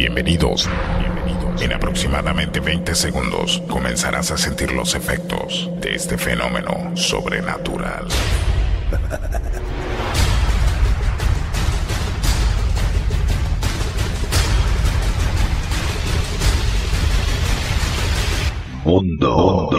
Bienvenidos. En aproximadamente 20 segundos comenzarás a sentir los efectos de este fenómeno sobrenatural. Mundo.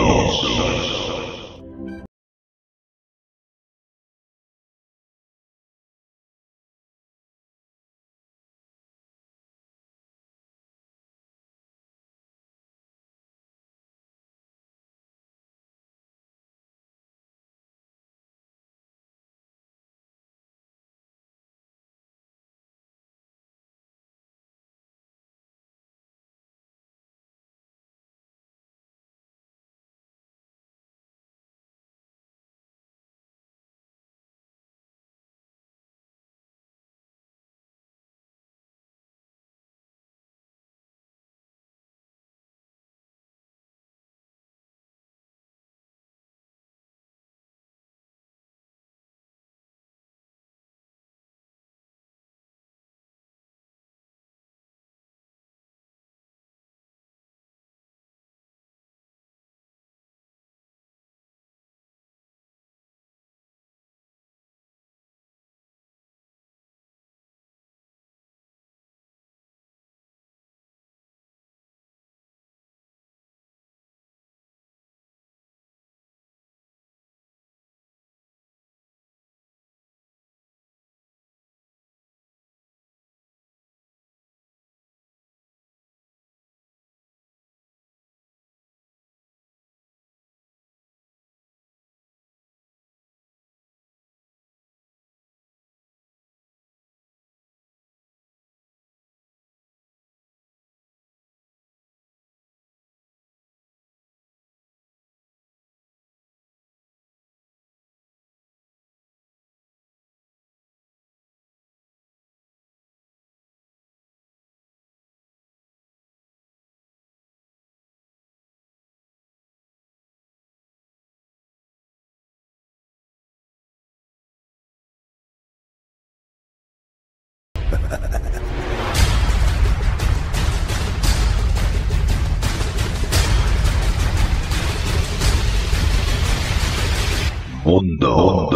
Mundo.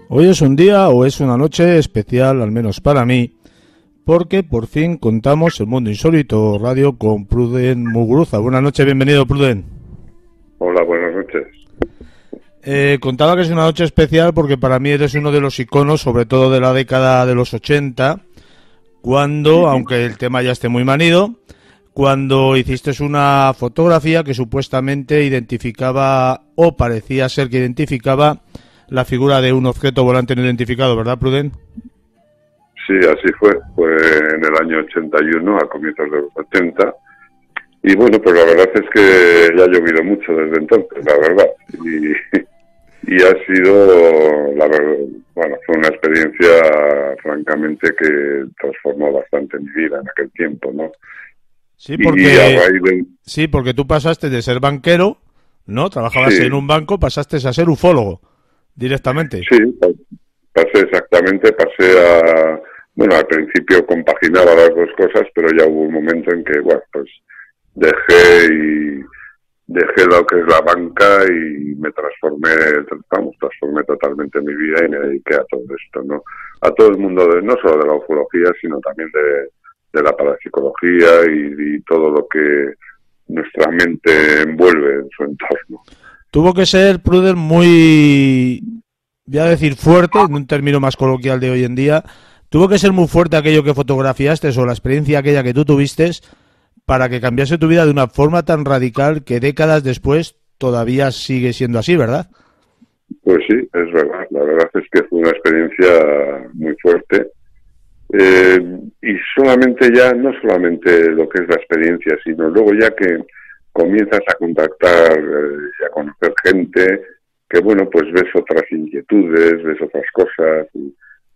Hoy es un día o es una noche especial, al menos para mí, porque por fin contamos el Mundo Insólito Radio con Pruden Muguruza. Buenas noches, bienvenido, Pruden. Hola, buenas noches. Contaba que es una noche especial porque para mí eres uno de los iconos, sobre todo de la década de los 80, cuando, aunque el tema ya esté muy manido, cuando hiciste una fotografía que supuestamente identificaba, o parecía ser que identificaba, la figura de un objeto volante no identificado, ¿verdad, Pruden? Sí, así fue. Fue en el año 81, a comienzos de los 80. Y bueno, pues la verdad es que ya ha llovido mucho desde entonces, la verdad. Y ha sido, la verdad, bueno, fue una experiencia francamente que transformó bastante mi vida en aquel tiempo, ¿no? Sí, porque tú pasaste de ser banquero, ¿no? Trabajabas en un banco, pasaste a ser ufólogo directamente. Sí, pasé bueno, al principio compaginaba las dos cosas, pero ya hubo un momento en que, bueno, pues dejé lo que es la banca y me transformé totalmente mi vida y me dediqué a todo esto, ¿no? A todo el mundo, no solo de la ufología, sino también de la parapsicología y todo lo que nuestra mente envuelve en su entorno. Tuvo que ser, Pruden, muy, voy a decir fuerte, en un término más coloquial de hoy en día, tuvo que ser muy fuerte aquello que fotografiaste o la experiencia aquella que tú tuviste para que cambiase tu vida de una forma tan radical que décadas después todavía sigue siendo así, ¿verdad? Pues sí, es verdad. La verdad es que fue una experiencia muy fuerte. Y no solamente lo que es la experiencia, sino luego ya que comienzas a contactar y a conocer gente, que bueno, pues ves otras inquietudes, ves otras cosas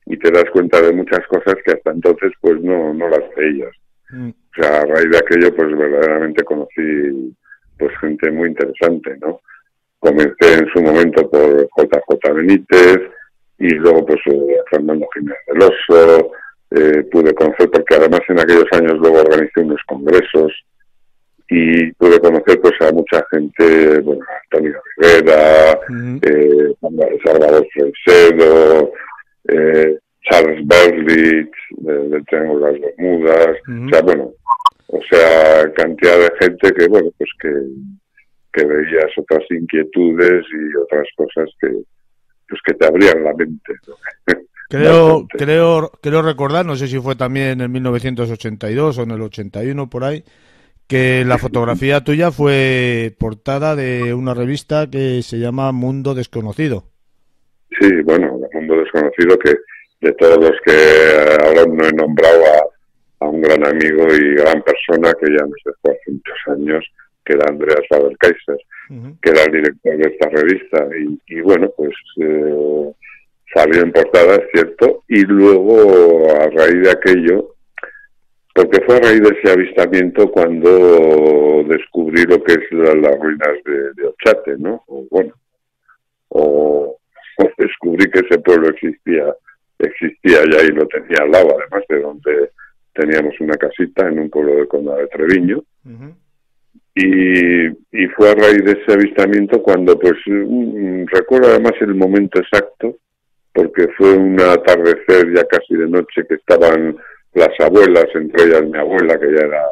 y te das cuenta de muchas cosas que hasta entonces pues no las veías. O sea, a raíz de aquello pues verdaderamente conocí pues gente muy interesante, ¿no? Comencé en su momento por JJ Benítez y luego pues Fernando Jiménez del Oso, pude conocer, porque además en aquellos años luego organicé unos congresos y pude conocer pues a mucha gente, bueno, Antonio Rivera, Salvador Freixedo, Charles Berlitz, del Triángulo de las Bermudas, o sea, bueno, cantidad de gente que, bueno, pues que veías otras inquietudes y otras cosas que, pues que te abrían la mente, ¿no? Creo recordar, no sé si fue también en 1982 o en el 81 por ahí, que la fotografía tuya fue portada de una revista que se llama Mundo Desconocido. Sí, bueno, Mundo Desconocido, que de todos los que ahora no he nombrado a un gran amigo y gran persona que ya nos dejó hace muchos años, que era Andreas Faber-Kaiser, que era el director de esta revista, y bueno, pues salió en portada, es cierto, y luego a raíz de aquello, porque fue a raíz de ese avistamiento cuando descubrí lo que es las ruinas de Ochate, ¿no? O descubrí que ese pueblo existía ya y lo tenía al lado, además de donde teníamos una casita en un pueblo del condado de Treviño. Y fue a raíz de ese avistamiento cuando, pues, recuerdo además el momento exacto, porque fue un atardecer ya casi de noche que estaban las abuelas, entre ellas mi abuela, que ya era,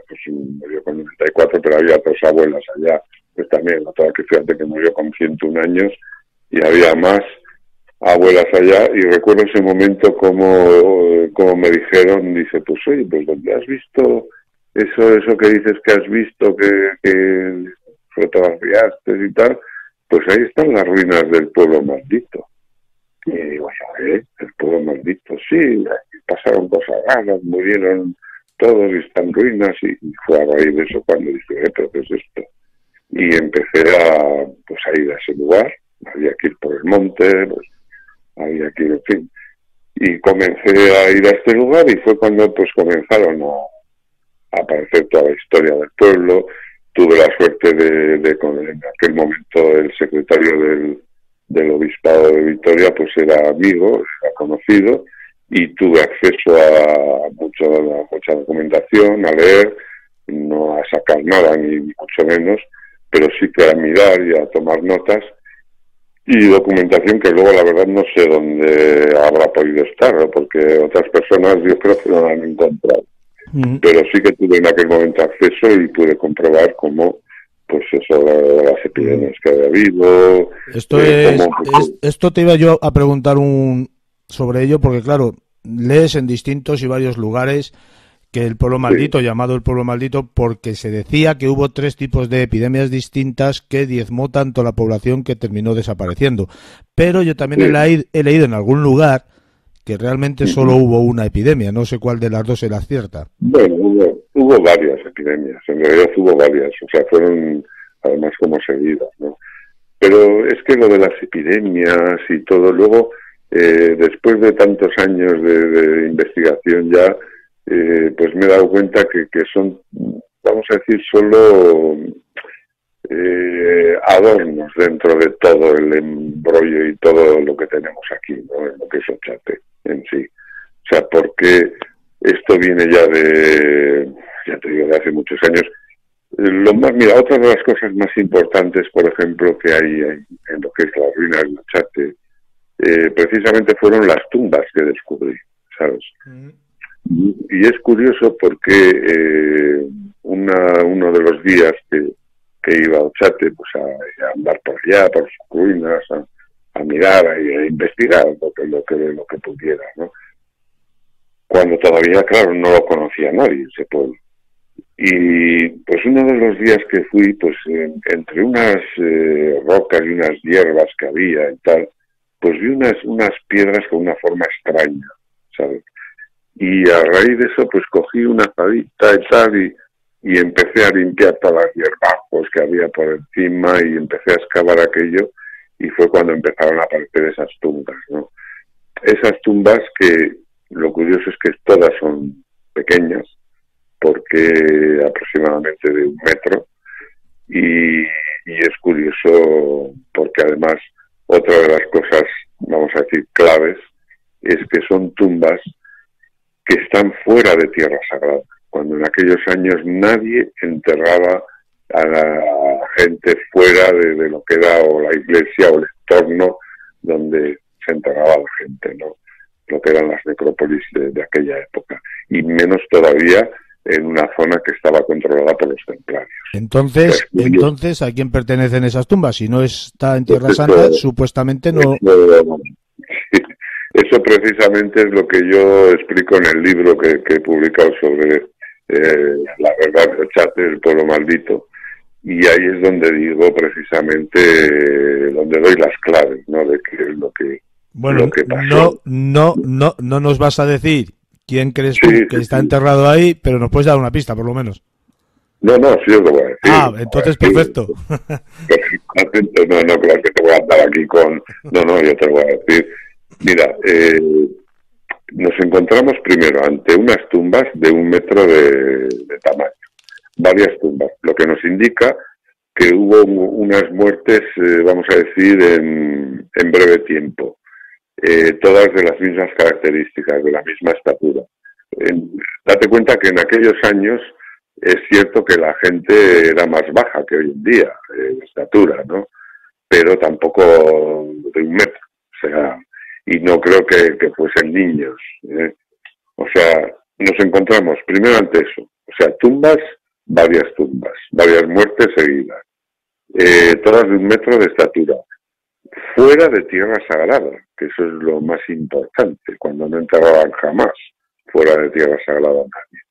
pues murió con 94, pero había otras abuelas allá, pues también, otra que fíjate que murió con 101 años, y había más abuelas allá, y recuerdo ese momento como me dijeron, dice, pues oye, pues ¿dónde has visto eso que dices que has visto, que fotografiaste y tal? Pues ahí están las ruinas del pueblo maldito. Y digo, el pueblo maldito, sí, pasaron cosas raras, murieron todos y están ruinas, y fue a raíz de eso cuando dije, pero ¿qué es esto? Y empecé a ir a ese lugar, había que ir por el monte, pues había que ir, en fin, y comencé a ir a este lugar, y fue cuando pues comenzaron a aparecer toda la historia del pueblo. Tuve la suerte de en aquel momento el secretario del Obispado de Vitoria pues era amigo, era conocido, y tuve acceso a mucha documentación, a leer, no a sacar nada ni mucho menos, pero sí que a mirar y a tomar notas, y documentación que luego la verdad no sé dónde habrá podido estar, ¿no? Porque otras personas yo creo que no la han encontrado, pero sí que tuve en aquel momento acceso y pude comprobar cómo, pues eso, las epidemias que había habido. Esto te iba yo a preguntar sobre ello, porque claro, lees en distintos y varios lugares que el pueblo maldito, llamado el pueblo maldito, porque se decía que hubo 3 tipos de epidemias distintas que diezmó tanto la población que terminó desapareciendo. Pero yo también he leído en algún lugar que realmente solo hubo una epidemia, no sé cuál de las dos era cierta. Bueno, hubo varias epidemias, en realidad hubo varias, o sea, fueron además como seguidas, ¿no? Pero es que lo de las epidemias y todo, luego, después de tantos años de investigación ya, pues me he dado cuenta que son, vamos a decir, solo adornos dentro de todo el embrollo y todo lo que tenemos aquí, ¿no? En lo que es Ochate en sí. O sea, porque esto viene ya ya te digo, de hace muchos años. Mira, otra de las cosas más importantes, por ejemplo, que hay en lo que es las ruinas de Ochate, precisamente fueron las tumbas que descubrí, ¿sabes? Y es curioso porque uno de los días que iba a Ochate, pues a andar por allá, por sus ruinas, a mirar, a investigar lo que pudiera, ¿no? Cuando todavía, claro, no lo conocía nadie ese pueblo. Y pues uno de los días que fui, pues entre unas rocas y unas hierbas que había y tal, pues vi unas piedras con una forma extraña, ¿sabes? Y a raíz de eso, pues cogí una azadita y tal, y empecé a limpiar todas las hierbajos que había por encima, y empecé a excavar aquello, y fue cuando empezaron a aparecer esas tumbas, ¿no? Esas tumbas que lo curioso es que todas son pequeñas, porque aproximadamente de 1 metro, y es curioso porque además otra de las cosas, vamos a decir, claves, es que son tumbas que están fuera de tierra sagrada, cuando en aquellos años nadie enterraba a la gente fuera de lo que era o la iglesia o el entorno donde se enterraba a la gente, ¿no? Lo que eran las necrópolis de aquella época, y menos todavía en una zona que estaba controlada por los templarios. Entonces, ¿a quién pertenecen esas tumbas? Si no está en Tierra Santa, supuestamente no... Eso precisamente es lo que yo explico en el libro que he publicado sobre la verdad de Ochate, el pueblo maldito, y ahí es donde digo precisamente, donde doy las claves, ¿no? De qué es lo que, bueno, lo que pasó. No nos vas a decir quién crees tú que está enterrado ahí, pero nos puedes dar una pista, por lo menos. No, sí os lo voy a decir. Ah, entonces perfecto. No, claro que te voy a andar aquí con... No, yo te lo voy a decir. Mira, nos encontramos primero ante unas tumbas de 1 metro de tamaño, varias tumbas, lo que nos indica que hubo unas muertes, vamos a decir, en breve tiempo, todas de las mismas características, de la misma estatura. Date cuenta que en aquellos años es cierto que la gente era más baja que hoy en día, de estatura, ¿no? Pero tampoco de 1 metro, o sea... y no creo que fuesen niños. O sea, nos encontramos primero ante eso. O sea, varias muertes seguidas. Todas de 1 metro de estatura. Fuera de tierra sagrada, que eso es lo más importante, cuando no enterraban jamás fuera de tierra sagrada a nadie.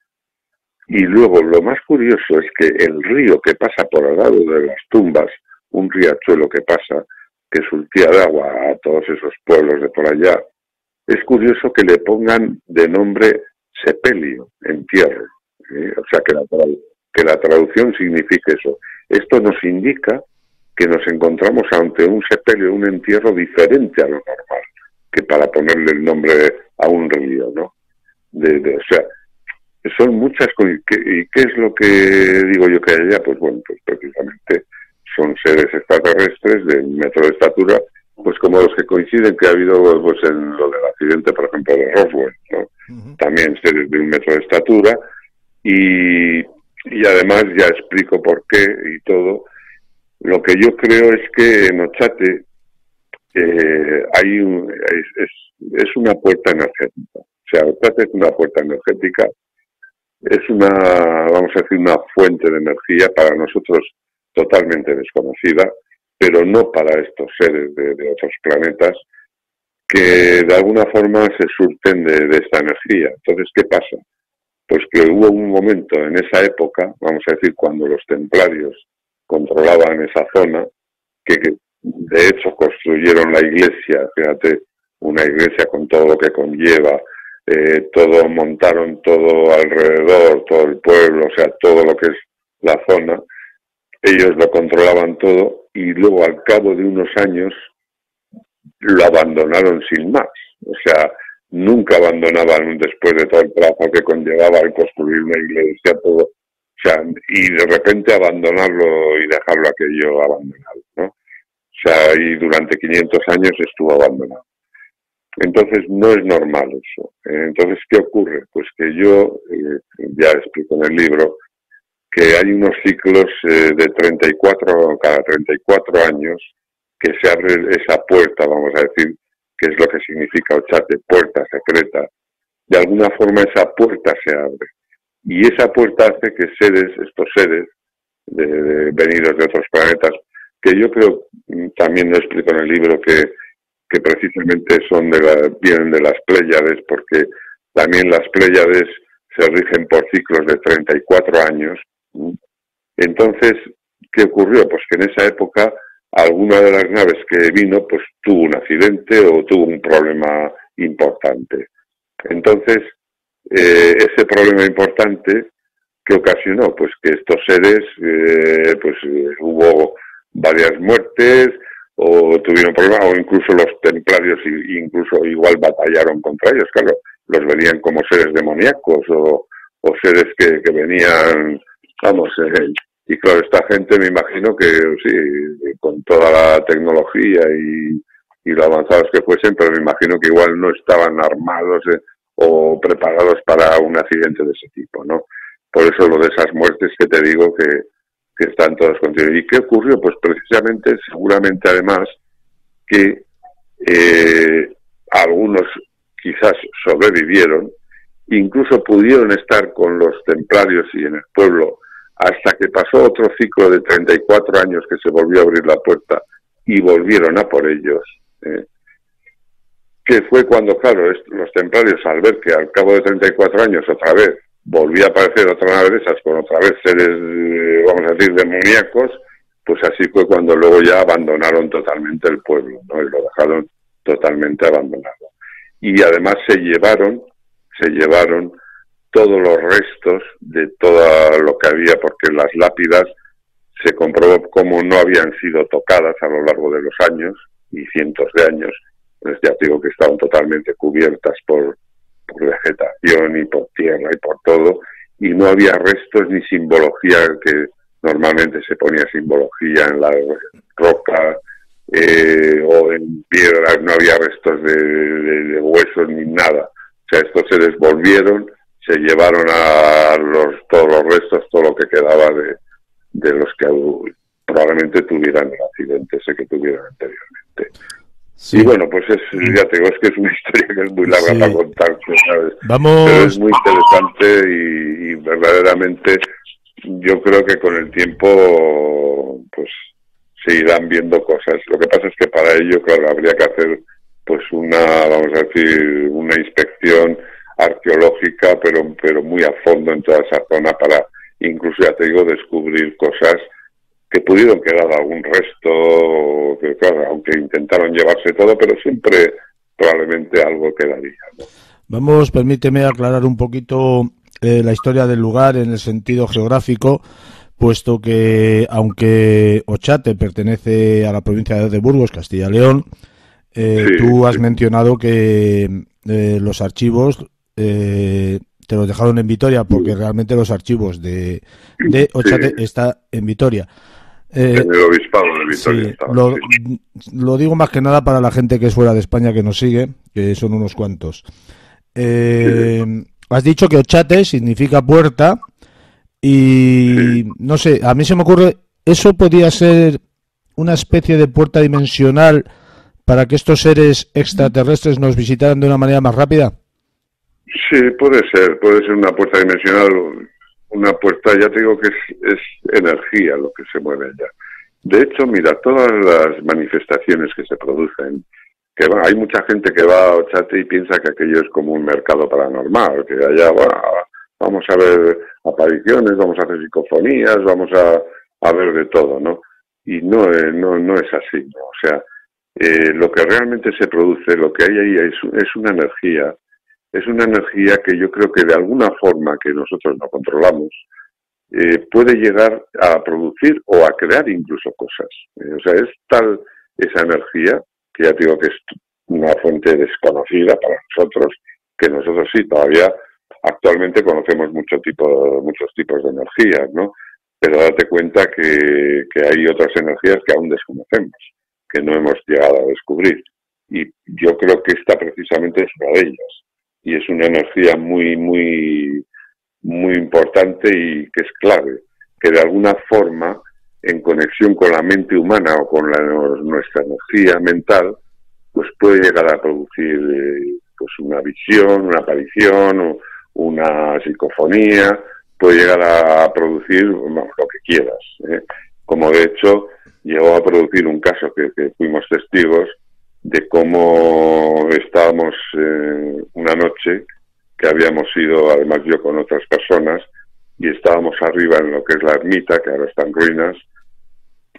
Y luego, lo más curioso es que el río que pasa por al lado de las tumbas, un riachuelo que pasa, que surtía de agua a todos esos pueblos de por allá, es curioso que le pongan de nombre sepelio, entierro. O sea, que la traducción signifique eso. Esto nos indica que nos encontramos ante un sepelio, un entierro diferente a lo normal, que para ponerle el nombre a un río, ¿no? O sea, son muchas cosas. ¿Y qué es lo que digo yo que hay allá? Pues bueno, pues precisamente son seres extraterrestres de 1 metro de estatura, pues como los que coinciden que ha habido pues en lo del accidente, por ejemplo, de Roswell, ¿no? Uh-huh. También seres de 1 metro de estatura, y además ya explico por qué y todo. Lo que yo creo es que en Ochate es una puerta energética. O sea, Ochate es una puerta energética, es vamos a decir, una fuente de energía para nosotros totalmente desconocida, pero no para estos seres de otros planetas que de alguna forma se surten de esta energía. Entonces, ¿qué pasa? Pues que hubo un momento en esa época, vamos a decir, cuando los templarios controlaban esa zona, que de hecho construyeron la iglesia, fíjate, una iglesia con todo lo que conlleva, montaron todo alrededor, todo el pueblo, o sea, todo lo que es la zona. Ellos lo controlaban todo y luego al cabo de unos años lo abandonaron sin más. O sea, nunca abandonaban después de todo el trabajo que conllevaba el construir una iglesia, todo. O sea, y de repente abandonarlo y dejarlo aquello abandonado, ¿no? O sea, y durante 500 años estuvo abandonado. Entonces no es normal eso. Entonces, ¿qué ocurre? Pues que yo, ya explico en el libro, que hay unos ciclos cada 34 años que se abre esa puerta, vamos a decir, que es lo que significa Ochate, puerta secreta. De alguna forma esa puerta se abre. Y esa puerta hace que estos seres venidos de otros planetas, que yo creo, también lo explico en el libro, que precisamente vienen de las Pléyades, porque también las Pléyades se rigen por ciclos de 34 años. Entonces, ¿qué ocurrió? Pues que en esa época alguna de las naves que vino pues tuvo un accidente o tuvo un problema importante. Entonces, ese problema importante que ocasionó pues que estos seres hubo varias muertes o tuvieron problemas, o incluso los templarios incluso igual batallaron contra ellos, claro, los veían como seres demoníacos o seres que venían, vamos, y claro, esta gente me imagino que sí, con toda la tecnología y lo avanzados que fuesen, pero me imagino que igual no estaban armados o preparados para un accidente de ese tipo, ¿no? Por eso lo de esas muertes que te digo que están todas continuas. ¿Y qué ocurrió? Pues precisamente, seguramente además, que algunos quizás sobrevivieron, incluso pudieron estar con los templarios y en el pueblo hasta que pasó otro ciclo de 34 años que se volvió a abrir la puerta y volvieron a por ellos, que fue cuando, claro, los templarios, al ver que al cabo de 34 años otra vez volvía a aparecer otra nave de esas con otra vez seres, vamos a decir, demoníacos, pues así fue cuando luego ya abandonaron totalmente el pueblo, ¿no? Y lo dejaron totalmente abandonado. Y además se llevaron todos los restos de todo lo que había, porque las lápidas se comprobó cómo no habían sido tocadas a lo largo de los años, y cientos de años, pues ya digo que estaban totalmente cubiertas por vegetación y por tierra y por todo, y no había restos ni simbología, que normalmente se ponía simbología en la roca o en piedras, no había restos de huesos ni nada. O sea, estos se desvolvieron, se llevaron todos los restos, todo lo que quedaba de los que probablemente tuvieran el accidente ese que tuvieron anteriormente. Sí. Y bueno, pues ya te digo, es que es una historia que es muy larga para contar, ¿sabes? Pero es muy interesante y verdaderamente yo creo que con el tiempo pues se irán viendo cosas. Lo que pasa es que para ello, claro, habría que hacer pues vamos a decir, una inspección arqueológica, pero muy a fondo en toda esa zona para, incluso ya te digo, descubrir cosas que pudieron quedar algún resto, que claro, aunque intentaron llevarse todo, pero siempre probablemente algo quedaría, ¿no? Vamos, permíteme aclarar un poquito la historia del lugar en el sentido geográfico, puesto que aunque Ochate pertenece a la provincia de Burgos, Castilla y León, tú has mencionado que los archivos te los dejaron en Vitoria, porque realmente los archivos de Ochate está en Vitoria. En el obispado de Vitoria. Lo digo más que nada para la gente que es fuera de España que nos sigue, que son unos cuantos. Has dicho que Ochate significa puerta y no sé, a mí se me ocurre, ¿eso podría ser una especie de puerta dimensional para que estos seres extraterrestres nos visitaran de una manera más rápida? Sí, puede ser una puerta dimensional, una puerta, ya te digo que es energía lo que se mueve allá. De hecho, mira, todas las manifestaciones que se producen, hay mucha gente que va a Ochate y piensa que aquello es como un mercado paranormal, que allá vamos a ver apariciones, vamos a hacer psicofonías, vamos a ver de todo, ¿no? Y no es así, ¿no? O sea, lo que realmente se produce, lo que hay ahí es una energía. Es una energía que yo creo que de alguna forma que nosotros no controlamos puede llegar a producir o a crear incluso cosas. O sea, es tal esa energía, que ya digo que es una fuente desconocida para nosotros, que nosotros sí todavía actualmente conocemos muchos tipos de energías, ¿no? Pero date cuenta que hay otras energías que aún desconocemos, que no hemos llegado a descubrir. Y yo creo que esta precisamente es una de ellas. Y es una energía muy, muy, muy importante y que es clave, que de alguna forma, en conexión con la mente humana o con nuestra energía mental, pues puede llegar a producir pues una visión, una aparición, o una psicofonía, puede llegar a producir lo que quieras. Como de hecho llegó a producir un caso que fuimos testigos de cómo estábamos una noche, que habíamos ido, además yo con otras personas, y estábamos arriba en lo que es la ermita, que ahora está en ruinas,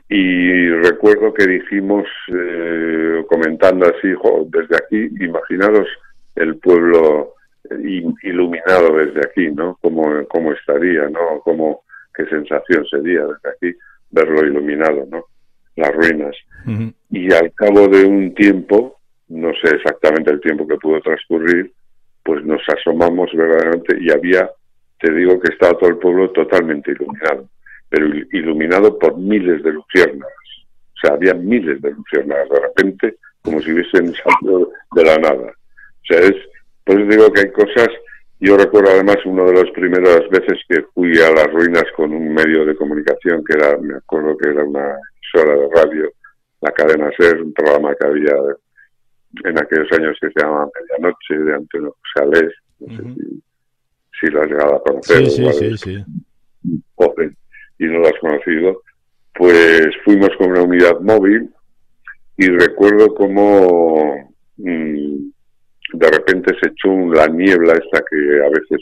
y recuerdo que dijimos, comentando así, desde aquí, imaginaros el pueblo iluminado desde aquí, ¿no? ¿Cómo estaría, ¿no? ¿Qué sensación sería desde aquí verlo iluminado, ¿no? Las ruinas. Uh-huh. Y al cabo de un tiempo, no sé exactamente el tiempo que pudo transcurrir, pues nos asomamos verdaderamente y te digo que estaba todo el pueblo totalmente iluminado, pero iluminado por miles de luciérnagas. O sea, había miles de luciérnagas de repente, como si hubiesen salido de la nada. O sea, Pues digo que hay cosas. Yo recuerdo además una de las primeras veces que fui a las ruinas con un medio de comunicación que era, me acuerdo que era una emisora de radio, la cadena SER, un programa que había en aquellos años que se llamaba Medianoche, de Antonio Salés, no sé si lo has llegado a conocer. Sí. Joven, y no lo has conocido. Pues fuimos con una unidad móvil y recuerdo cómo de repente se echó la niebla esta que a veces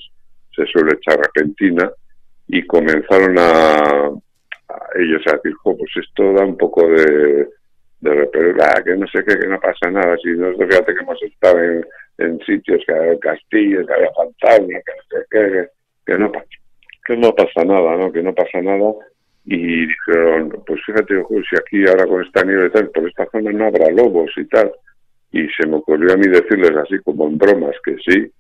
se suele echar repentina y comenzaron a ellos a decir, pues esto da un poco de repente, que no sé qué, que no pasa nada, si no, fíjate que hemos estado en sitios que había castillos, que había fantasmas, que no sé qué, que no pasa nada, ¿no? Que no pasa nada. Y dijeron, pues fíjate, si aquí ahora con esta nieve y tal, por esta zona no habrá lobos y tal. Y se me ocurrió a mí decirles así como en bromas que sí.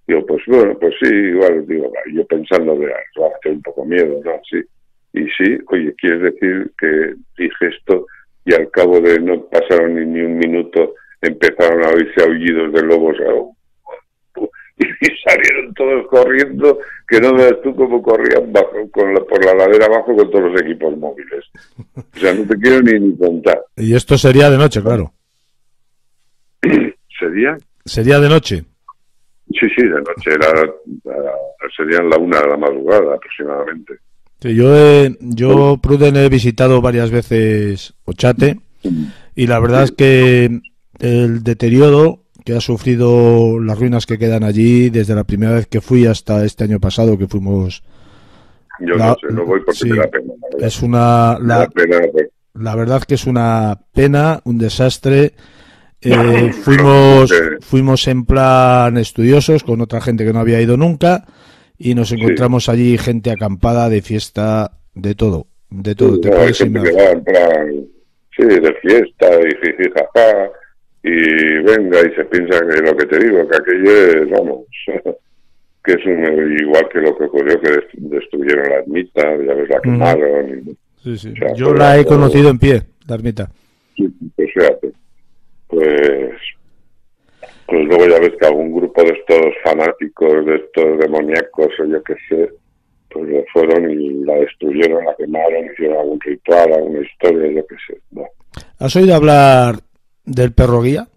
Digo, pues bueno, pues sí, igual, digo, yo pensando de hacer un poco miedo, ¿no? Sí. Y sí, oye, ¿quieres decir que dije esto y al cabo de no pasaron ni un minuto empezaron a oírse aullidos de lobos? Y salieron todos corriendo, que no veas tú cómo corrían por la ladera abajo con todos los equipos móviles. O sea, no te quiero ni contar. Y esto sería de noche, claro. ¿Sería? Sería de noche. Sí, de noche. Serían la 1 de la madrugada aproximadamente. Sí, yo Pruden, he visitado varias veces Ochate y la verdad es que el deterioro que ha sufrido las ruinas que quedan allí desde la primera vez que fui hasta este año pasado que fuimos. Yo no sé, no voy porque me da pena. Es la verdad que es una pena, un desastre. Fuimos en plan estudiosos con otra gente que no había ido nunca y nos encontramos allí gente acampada de fiesta, de todo. Te puedes imaginar. En plan, de fiesta y jijijaja. Y venga, y se piensa que lo que te digo, que aquello es, vamos, que es igual que lo que ocurrió, que destruyeron la ermita, ya ves, la quemaron. Sí. O sea, yo la he conocido en pie, la ermita. Sí, pues fíjate. Pues luego ya ves que algún grupo de estos fanáticos, de estos demoníacos, o yo qué sé, pues lo fueron y la destruyeron, la quemaron, hicieron algún ritual, alguna historia, yo qué sé. Bueno. ¿Has oído hablar del perro guía?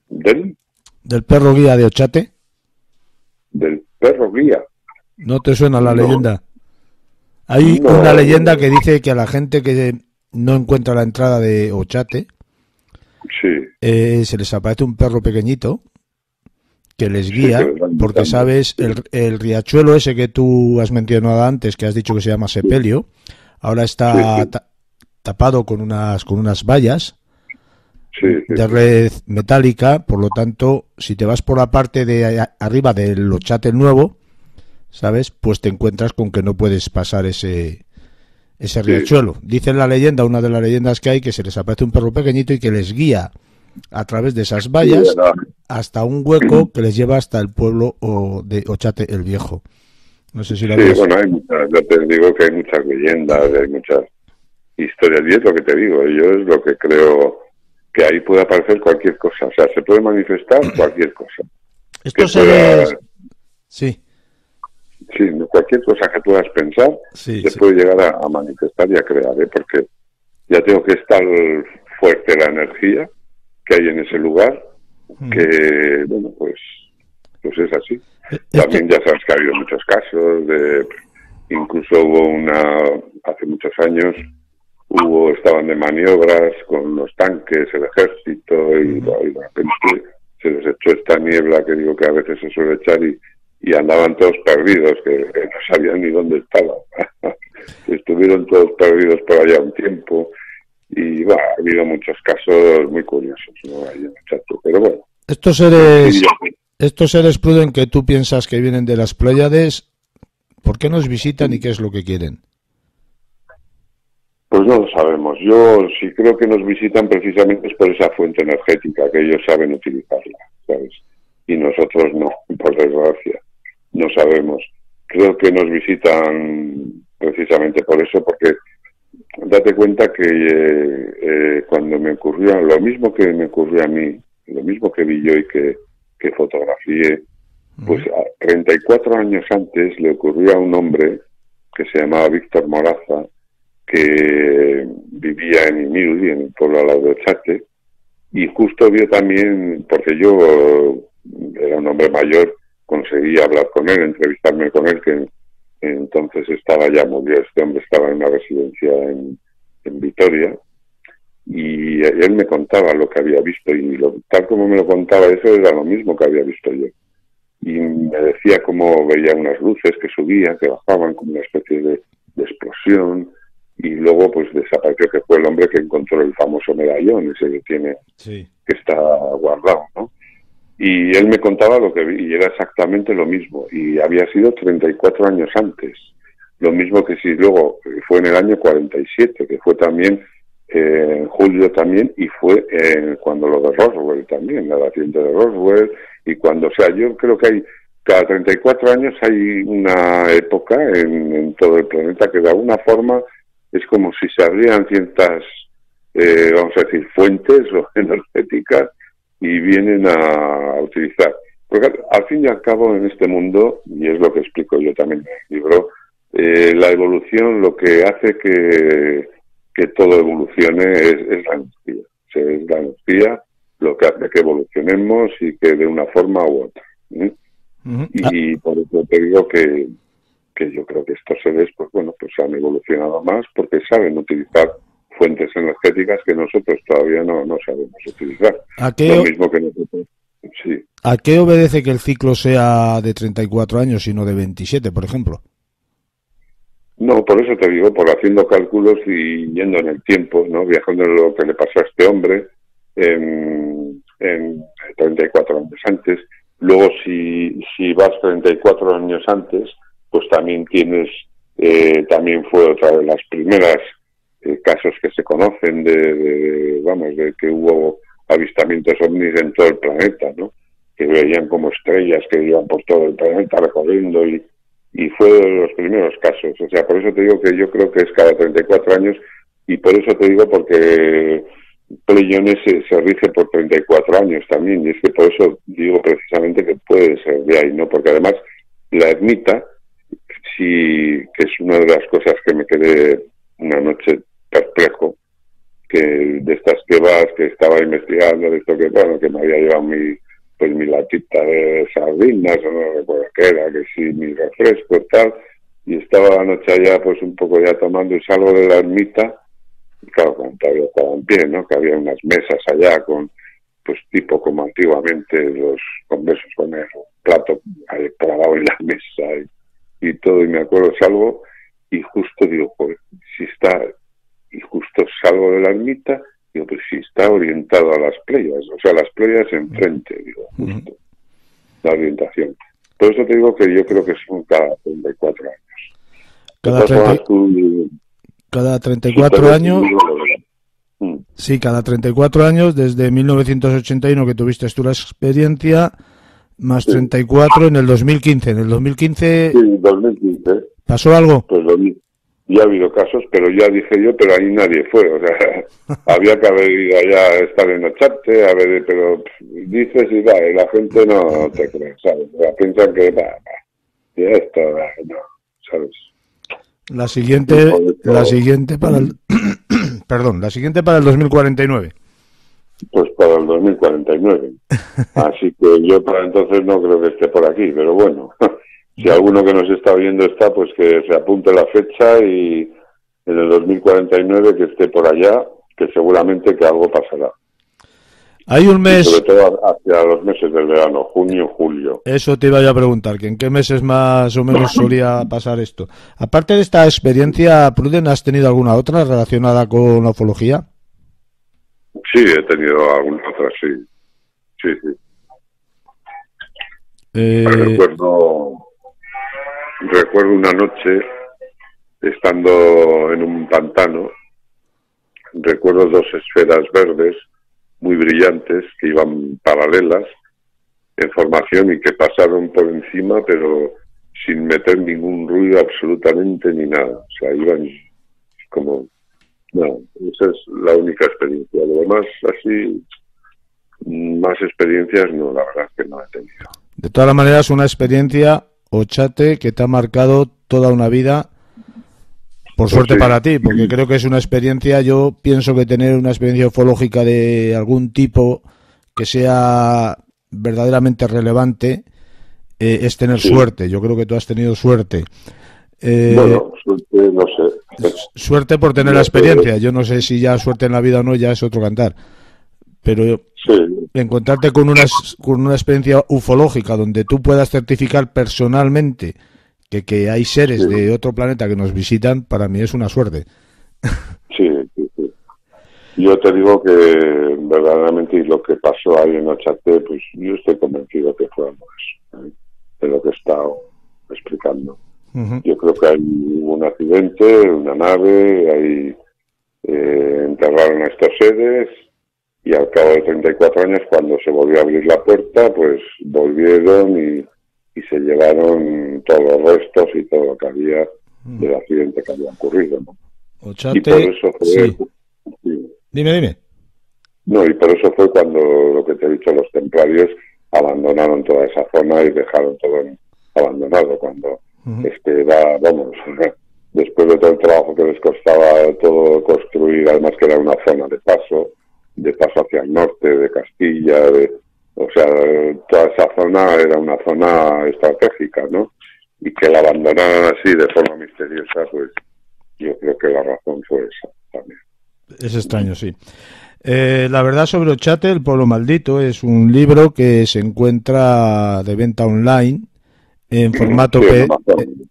¿Del perro guía de Ochate? ¿Del perro guía? ¿No te suena la leyenda? Hay una leyenda que dice que a la gente que no encuentra la entrada de Ochate, se les aparece un perro pequeñito que les guía, porque sabes, el riachuelo ese que tú has mencionado antes, que has dicho que se llama Sepelio, ahora está tapado con unas vallas de red metálica, por lo tanto, si te vas por la parte de arriba del Ochate nuevo, ¿sabes? Pues te encuentras con que no puedes pasar ese riachuelo. Dice la leyenda, una de las leyendas que hay, que se les aparece un perro pequeñito y que les guía a través de esas vallas hasta un hueco que les lleva hasta el pueblo de Ochate el Viejo. No sé si lo ves. Bueno, yo te digo que hay muchas leyendas, hay muchas historias, y es lo que te digo, yo es lo que creo, que ahí puede aparecer cualquier cosa, o sea, se puede manifestar cualquier cosa. Esto Sí, cualquier cosa que puedas pensar se puede llegar a manifestar y a crear, porque ya tengo que estar fuerte la energía que hay en ese lugar, que, bueno, pues es así. También ya sabes que ha habido muchos casos, incluso hubo hace muchos años, estaban de maniobras con los tanques, el ejército, y de repente se les echó esta niebla que digo que a veces se suele echar y andaban todos perdidos, que no sabían ni dónde estaban. Estuvieron todos perdidos por allá un tiempo y ha habido muchos casos muy curiosos, ¿no? Ahí en el chat, pero bueno. Estos seres Pruden que tú piensas que vienen de las Pléyades, ¿por qué nos visitan y qué es lo que quieren? Pues no lo sabemos. Yo sí creo que nos visitan precisamente es por esa fuente energética, que ellos saben utilizarla, ¿sabes? Y nosotros no, por desgracia, no sabemos. Creo que nos visitan precisamente por eso, porque date cuenta que cuando me ocurrió lo mismo que me ocurrió a mí, lo mismo que vi yo y que que fotografié, pues 34 años antes le ocurrió a un hombre que se llamaba Víctor Moraza, que vivía en Imildi, en el pueblo al lado de Chate, y justo vio también, porque yo era un hombre mayor, conseguí hablar con él, entrevistarme con él, que entonces murió este hombre, estaba en una residencia en Vitoria, y él me contaba lo que había visto, y tal como me lo contaba, eso era lo mismo que había visto yo. Y me decía cómo veía unas luces que subían, que bajaban, como una especie de explosión, y luego pues desapareció, que fue el hombre que encontró el famoso medallón, ese que tiene, que está guardado, ¿no? Y él me contaba lo que vi, y era exactamente lo mismo, y había sido 34 años antes, lo mismo que si luego fue en el año 47, que fue también en julio también, y fue cuando lo de Roswell también, el accidente de Roswell, y cuando, o sea, yo creo que hay, cada 34 años hay una época en todo el planeta que de alguna forma es como si se abrieran ciertas, vamos a decir, fuentes o energéticas y vienen a utilizar. Porque al fin y al cabo en este mundo, y es lo que explico yo también en el libro, la evolución lo que hace que todo evolucione es la energía. O sea, es la energía lo que hace que evolucionemos y que de una forma u otra. Y por eso te digo que yo creo que estos seres, pues bueno, pues han evolucionado más porque saben utilizar fuentes energéticas que nosotros todavía no sabemos utilizar. Lo mismo que nosotros. Sí. ¿A qué obedece que el ciclo sea de 34 años y no de 27, por ejemplo? No, por eso te digo, por haciendo cálculos y yendo en el tiempo, ¿no? Viajando en lo que le pasó a este hombre en 34 años antes. Luego, si vas 34 años antes, pues también tienes, también fue otra de las primeras casos que se conocen de que hubo avistamientos ovnis en todo el planeta, ¿no? Que veían como estrellas que iban por todo el planeta recorriendo y fue de los primeros casos. O sea, por eso te digo que yo creo que es cada 34 años y por eso te digo porque Pleione se rige por 34 años también y es que por eso digo precisamente que puede ser de ahí, ¿no? Porque además la ermita, sí, que es una de las cosas que me quedé una noche perplejo, que de estas que vas, que estaba investigando, de esto que, bueno, que me había llevado mi latita de sardinas, o no recuerdo qué era, que sí, mi refresco y tal, y estaba la noche allá pues un poco ya tomando y salgo de la ermita, y claro, cuando todavía estaba en pie, ¿no? Que había unas mesas allá con, pues tipo como antiguamente los conversos con el plato ahí parado en la mesa y todo, y me acuerdo, salgo y justo digo, pues si está, y justo salgo de la ermita, digo, pues si está orientado a las playas, o sea, las playas enfrente, digo, justo, la orientación. Por eso te digo que yo creo que son cada 34 años. Cada 34 años... Sí, cada 34 años, desde 1981 que tuviste tú la experiencia, más 34 en el 2015. En el 2015... Sí, 2015. ¿Pasó algo? Pues lo mismo. Ya ha habido casos, pero ya dije yo, pero ahí nadie fue, o sea, había que haber ido allá a estar en Ocharte, pero dices y la gente no te cree, ¿sabes? O sea, piensan que, y esto, no, ¿sabes? La siguiente para el, perdón, la siguiente para el 2049. Pues para el 2049. Así que yo para entonces no creo que esté por aquí, pero bueno. Si alguno que nos está viendo está, pues que se apunte la fecha y en el 2049 que esté por allá, que seguramente que algo pasará. Hay un mes... Y sobre todo hacia los meses del verano, junio, julio. Eso te iba yo a preguntar, que en qué meses más o menos solía pasar esto. Aparte de esta experiencia, Pruden, ¿has tenido alguna otra relacionada con la ufología? Sí, he tenido alguna otra, sí. Sí. Recuerdo una noche estando en un pantano, recuerdo dos esferas verdes muy brillantes que iban paralelas en formación y que pasaron por encima pero sin meter ningún ruido absolutamente ni nada, o sea, iban como... No, esa es la única experiencia, lo demás así más experiencias no, la verdad es que no he tenido. De todas maneras, una experiencia, Ochate, que te ha marcado toda una vida, por suerte sí. para ti, porque creo que es una experiencia, yo pienso que tener una experiencia ufológica de algún tipo que sea verdaderamente relevante es tener suerte. Yo creo que tú has tenido suerte. Bueno, suerte, no sé. Suerte por tener la experiencia. Yo no sé si ya suerte en la vida o no, ya es otro cantar. Pero encontrarte con una experiencia ufológica donde tú puedas certificar personalmente que hay seres de otro planeta que nos visitan, para mí es una suerte. Sí. Yo te digo que verdaderamente lo que pasó ahí en Ochate, pues yo estoy convencido que fue algo eso, de lo que he estado explicando. Uh-huh. Yo creo que hay un accidente, una nave, ahí enterraron a estos seres y al cabo de 34 años, cuando se volvió a abrir la puerta, pues volvieron y se llevaron todos los restos y todo lo que había del accidente que había ocurrido, ¿no? Ochate, y por eso fue... Sí. Dime. No, y por eso fue cuando, lo que te he dicho, los templarios abandonaron toda esa zona y dejaron todo abandonado, cuando después de todo el trabajo que les costaba todo construir, además que era una zona de paso hacia el norte de Castilla, o sea, toda esa zona era una zona estratégica, ¿no? Y que la abandonaran así de forma misteriosa, pues yo creo que la razón fue esa también. Es extraño, sí. La verdad sobre Ochate, el pueblo maldito, es un libro que se encuentra de venta online en formato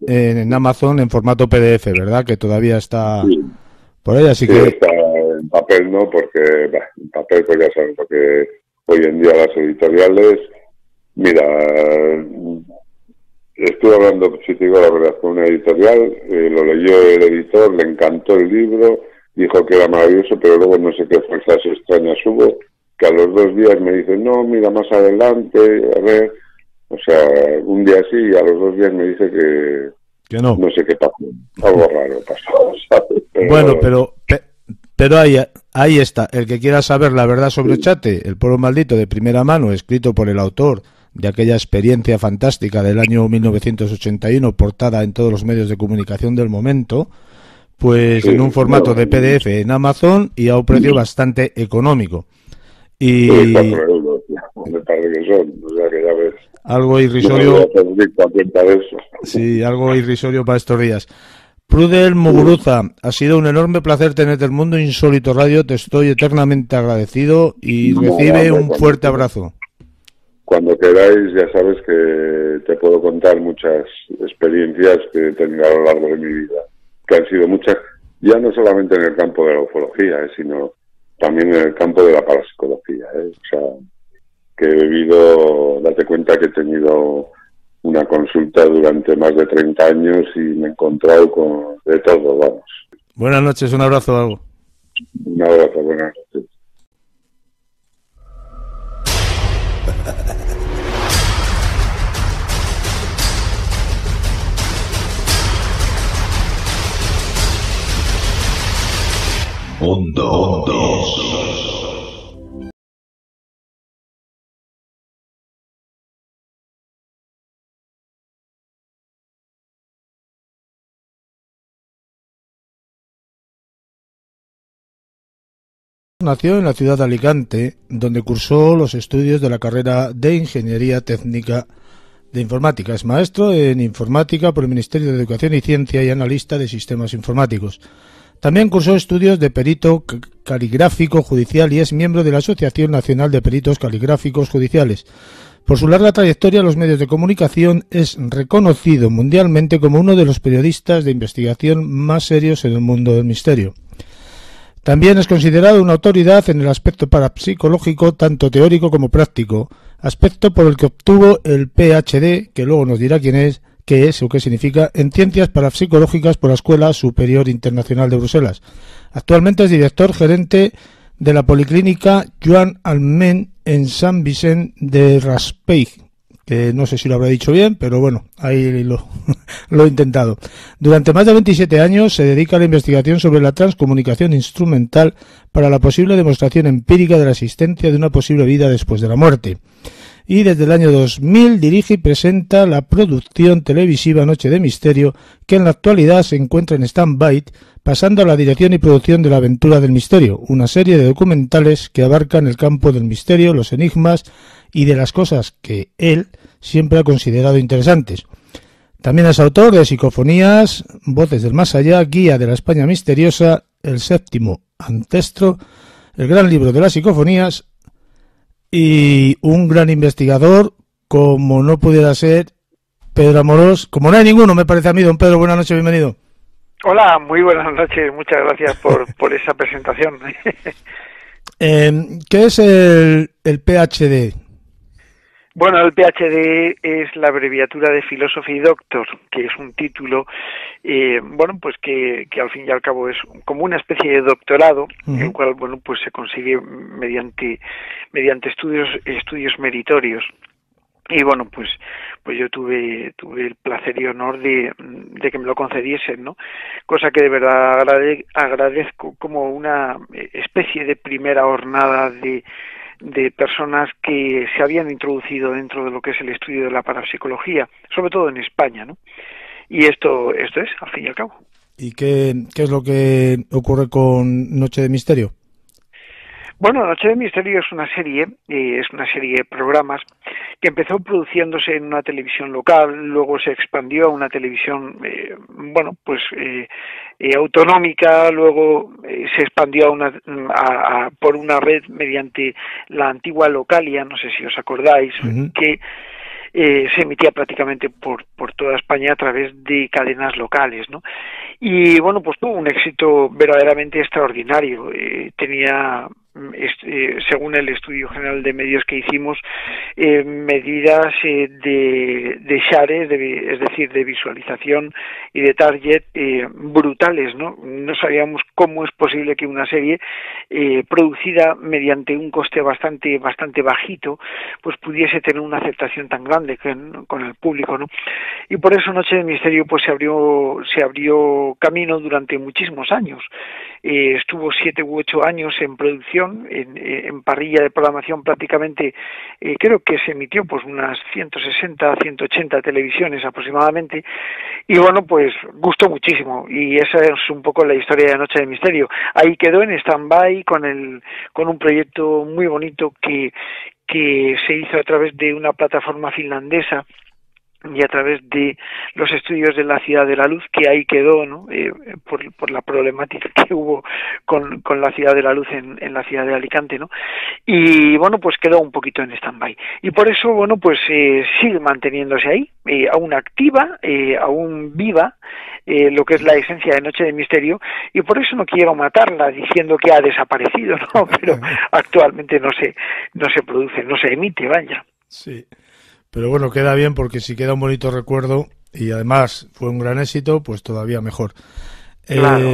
en Amazon en formato PDF, ¿verdad? Que todavía está por ahí, así que está en papel, no, porque en papel pues ya sabes, porque hoy en día las editoriales, mira, estuve hablando, si te digo la verdad, con una editorial, lo leyó el editor, le encantó el libro, dijo que era maravilloso, pero luego no sé qué fuerzas extrañas hubo, que a los 2 días me dicen, no, mira, más adelante, a ver, o sea, un día sí y a los 2 días me dice que no sé qué pasó, algo raro pasó, ¿sabes? Bueno, pero ahí está, el que quiera saber la verdad sobre Ochate, el pueblo maldito de primera mano, escrito por el autor de aquella experiencia fantástica del año 1981, portada en todos los medios de comunicación del momento, pues en un formato de PDF en Amazon y a un precio bastante económico. Y 4 euros, me parece que son, o sea que ya ves. Algo irrisorio. Sí, algo irrisorio para estos días. Prudel Muguruza, ha sido un enorme placer tenerte en el Mundo Insólito Radio, te estoy eternamente agradecido y recibe un fuerte abrazo. Cuando queráis, ya sabes que te puedo contar muchas experiencias que he tenido a lo largo de mi vida, que han sido muchas, ya no solamente en el campo de la ufología, sino también en el campo de la parapsicología, O sea, que he vivido, date cuenta que he tenido una consulta durante más de 30 años y me he encontrado con de todo, vamos. Buenas noches, un abrazo, Algo. Un abrazo, buenas noches. Mundo. Nació en la ciudad de Alicante, donde cursó los estudios de la carrera de Ingeniería Técnica de Informática. Es maestro en Informática por el Ministerio de Educación y Ciencia y analista de sistemas informáticos. También cursó estudios de perito caligráfico judicial y es miembro de la Asociación Nacional de Peritos Caligráficos Judiciales. Por su larga trayectoria en los medios de comunicación es reconocido mundialmente como uno de los periodistas de investigación más serios en el mundo del misterio. También es considerado una autoridad en el aspecto parapsicológico, tanto teórico como práctico, aspecto por el que obtuvo el PhD, que luego nos dirá qué es o qué significa, en Ciencias Parapsicológicas por la Escuela Superior Internacional de Bruselas. Actualmente es director gerente de la Policlínica Joan Almen en Sant Vicent de Raspeig, que no sé si lo habré dicho bien, pero bueno, ahí lo he intentado. Durante más de 27 años se dedica a la investigación sobre la transcomunicación instrumental para la posible demostración empírica de la existencia de una posible vida después de la muerte. Y desde el año 2000 dirige y presenta la producción televisiva Noche de Misterio, que en la actualidad se encuentra en stand-by, pasando a la dirección y producción de La Aventura del Misterio, una serie de documentales que abarcan el campo del misterio, los enigmas y de las cosas que él siempre ha considerado interesantes. También es autor de Psicofonías, Voces del Más Allá, Guía de la España Misteriosa, El Séptimo Ancestro, El Gran Libro de las Psicofonías, y un gran investigador, como no pudiera ser Pedro Amorós, como no hay ninguno, me parece a mí. Don Pedro, buenas noches, bienvenido. Hola, muy buenas noches, muchas gracias por esa presentación. ¿Qué es el PhD? Bueno, el PhD es la abreviatura de Philosophy Doctor, que es un título, bueno, pues que al fin y al cabo es como una especie de doctorado, el cual, bueno, pues se consigue mediante estudios meritorios. Y bueno, pues yo tuve el placer y honor de que me lo concediesen, ¿no? Cosa que de verdad agradezco como una especie de primera hornada de personas que se habían introducido dentro de lo que es el estudio de la parapsicología, sobre todo en España, ¿no? Y esto es, al fin y al cabo. ¿Y qué es lo que ocurre con Noche de Misterio? Bueno, Noche de Misterio es una serie de programas que empezó produciéndose en una televisión local, luego se expandió a una televisión, autonómica, luego se expandió por una red mediante la antigua Localia, no sé si os acordáis, que se emitía prácticamente por toda España a través de cadenas locales, ¿no? Y bueno, pues tuvo un éxito verdaderamente extraordinario. Tenía, según el estudio general de medios que hicimos, medidas de shares, es decir, de visualización y de target brutales, ¿no? No sabíamos cómo es posible que una serie producida mediante un coste bastante bajito, pues pudiese tener una aceptación tan grande con el público, ¿no? Y por eso Noche de Misterio pues se abrió camino durante muchísimos años. Estuvo 7 u 8 años en producción, en parrilla de programación prácticamente, creo que se emitió pues unas 160, 180 televisiones aproximadamente, y bueno, pues gustó muchísimo, y esa es un poco la historia de Noche de Misterio. Ahí quedó en stand-by con un proyecto muy bonito que se hizo a través de una plataforma finlandesa y a través de los estudios de la Ciudad de la Luz, que ahí quedó, ¿no? Por la problemática que hubo con la Ciudad de la Luz en la ciudad de Alicante, ¿no? Y bueno, pues quedó un poquito en stand-by. Y por eso, bueno, pues sigue manteniéndose ahí, aún activa, aún viva, lo que es la esencia de Noche de Misterio, y por eso no quiero matarla diciendo que ha desaparecido, ¿no? Pero actualmente no se produce, no se emite, vaya. Sí. Pero bueno, queda bien porque si queda un bonito recuerdo y además fue un gran éxito, pues todavía mejor. Claro.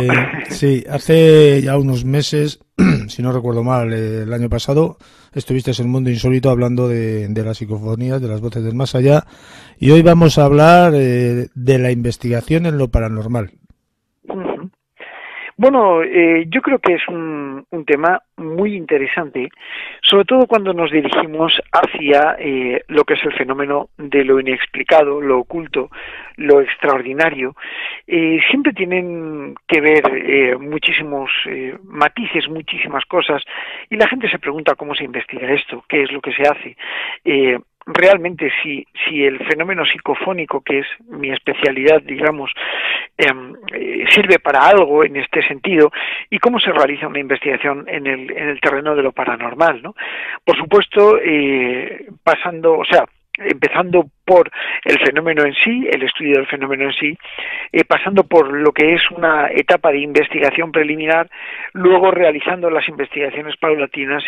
Sí, hace ya unos meses, si no recuerdo mal, el año pasado, estuviste en Mundo Insólito hablando de las psicofonías, de las voces del más allá, y hoy vamos a hablar de la investigación en lo paranormal. Bueno, yo creo que es un tema muy interesante, sobre todo cuando nos dirigimos hacia lo que es el fenómeno de lo inexplicado, lo oculto, lo extraordinario. Siempre tienen que ver muchísimos matices, muchísimas cosas, y la gente se pregunta cómo se investiga esto, qué es lo que se hace. Realmente si el fenómeno psicofónico, que es mi especialidad, digamos, sirve para algo en este sentido, y cómo se realiza una investigación en el terreno de lo paranormal, ¿no? Por supuesto, empezando por el fenómeno en sí, el estudio del fenómeno en sí, pasando por lo que es una etapa de investigación preliminar, luego realizando las investigaciones paulatinas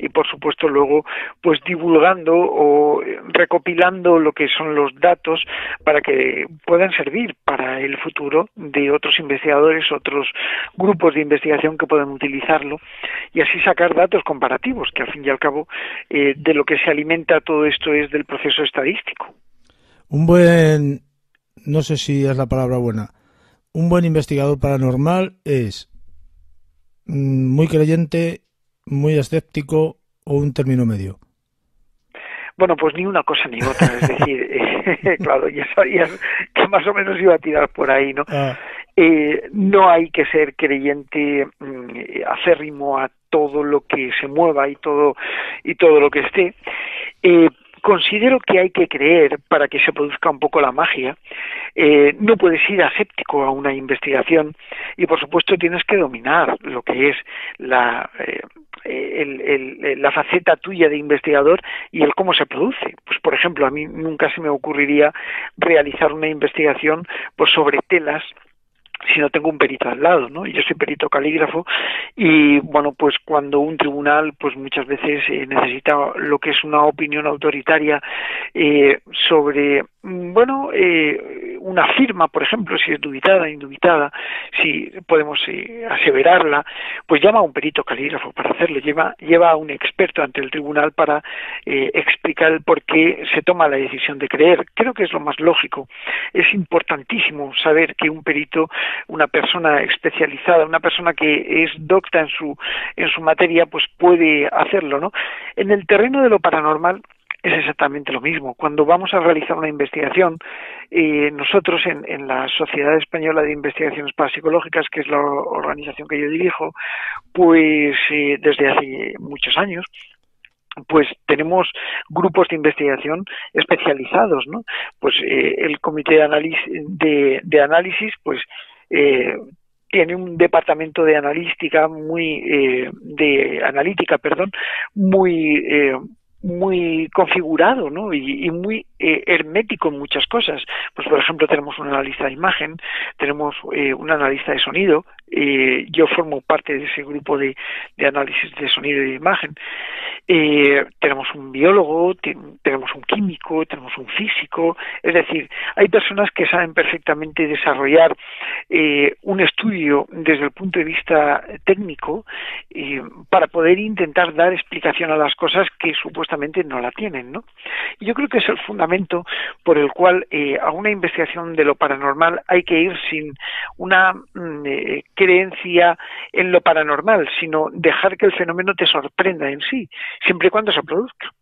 y por supuesto luego pues divulgando o recopilando lo que son los datos para que puedan servir para para el futuro de otros investigadores, otros grupos de investigación que puedan utilizarlo y así sacar datos comparativos, que al fin y al cabo de lo que se alimenta todo esto es del proceso estadístico. No sé si es la palabra buena, un buen investigador paranormal es muy creyente, muy escéptico o un término medio. Bueno, pues ni una cosa ni otra, es decir, claro, ya sabías que más o menos iba a tirar por ahí, ¿no? No hay que ser creyente acérrimo a todo lo que se mueva y todo lo que esté. Considero que hay que creer para que se produzca un poco la magia. No puedes ir aséptico a una investigación y, por supuesto, tienes que dominar lo que es la faceta tuya de investigador y el cómo se produce. Pues, por ejemplo, a mí nunca se me ocurriría realizar una investigación pues sobre telas si no tengo un perito al lado, ¿no? Yo soy perito calígrafo y, bueno, pues cuando un tribunal, pues muchas veces necesita lo que es una opinión autoritaria sobre, bueno, una firma, por ejemplo, si es dubitada, indubitada, si podemos aseverarla, pues llama a un perito calígrafo para hacerlo, lleva a un experto ante el tribunal para explicar el por qué se toma la decisión de creer. Creo que es lo más lógico. Es importantísimo saber que un perito, una persona especializada, una persona que es docta en su materia, pues puede hacerlo, ¿no? En el terreno de lo paranormal es exactamente lo mismo. Cuando vamos a realizar una investigación, nosotros en la Sociedad Española de Investigaciones Parapsicológicas, que es la organización que yo dirijo, pues desde hace muchos años, pues tenemos grupos de investigación especializados, ¿no? Pues el comité de análisis, pues tiene un departamento de analítica muy configurado, ¿no? Y muy hermético en muchas cosas. Pues, por ejemplo, tenemos un analista de imagen, tenemos un analista de sonido. Yo formo parte de ese grupo de análisis de sonido y de imagen. Tenemos un biólogo, tenemos un químico, tenemos un físico. Es decir, hay personas que saben perfectamente desarrollar un estudio desde el punto de vista técnico para poder intentar dar explicación a las cosas que supuestamente no la tienen, ¿no? Y yo creo que es el fundamento por el cual a una investigación de lo paranormal hay que ir sin una creencia en lo paranormal, sino dejar que el fenómeno te sorprenda en sí, siempre y cuando se produzca.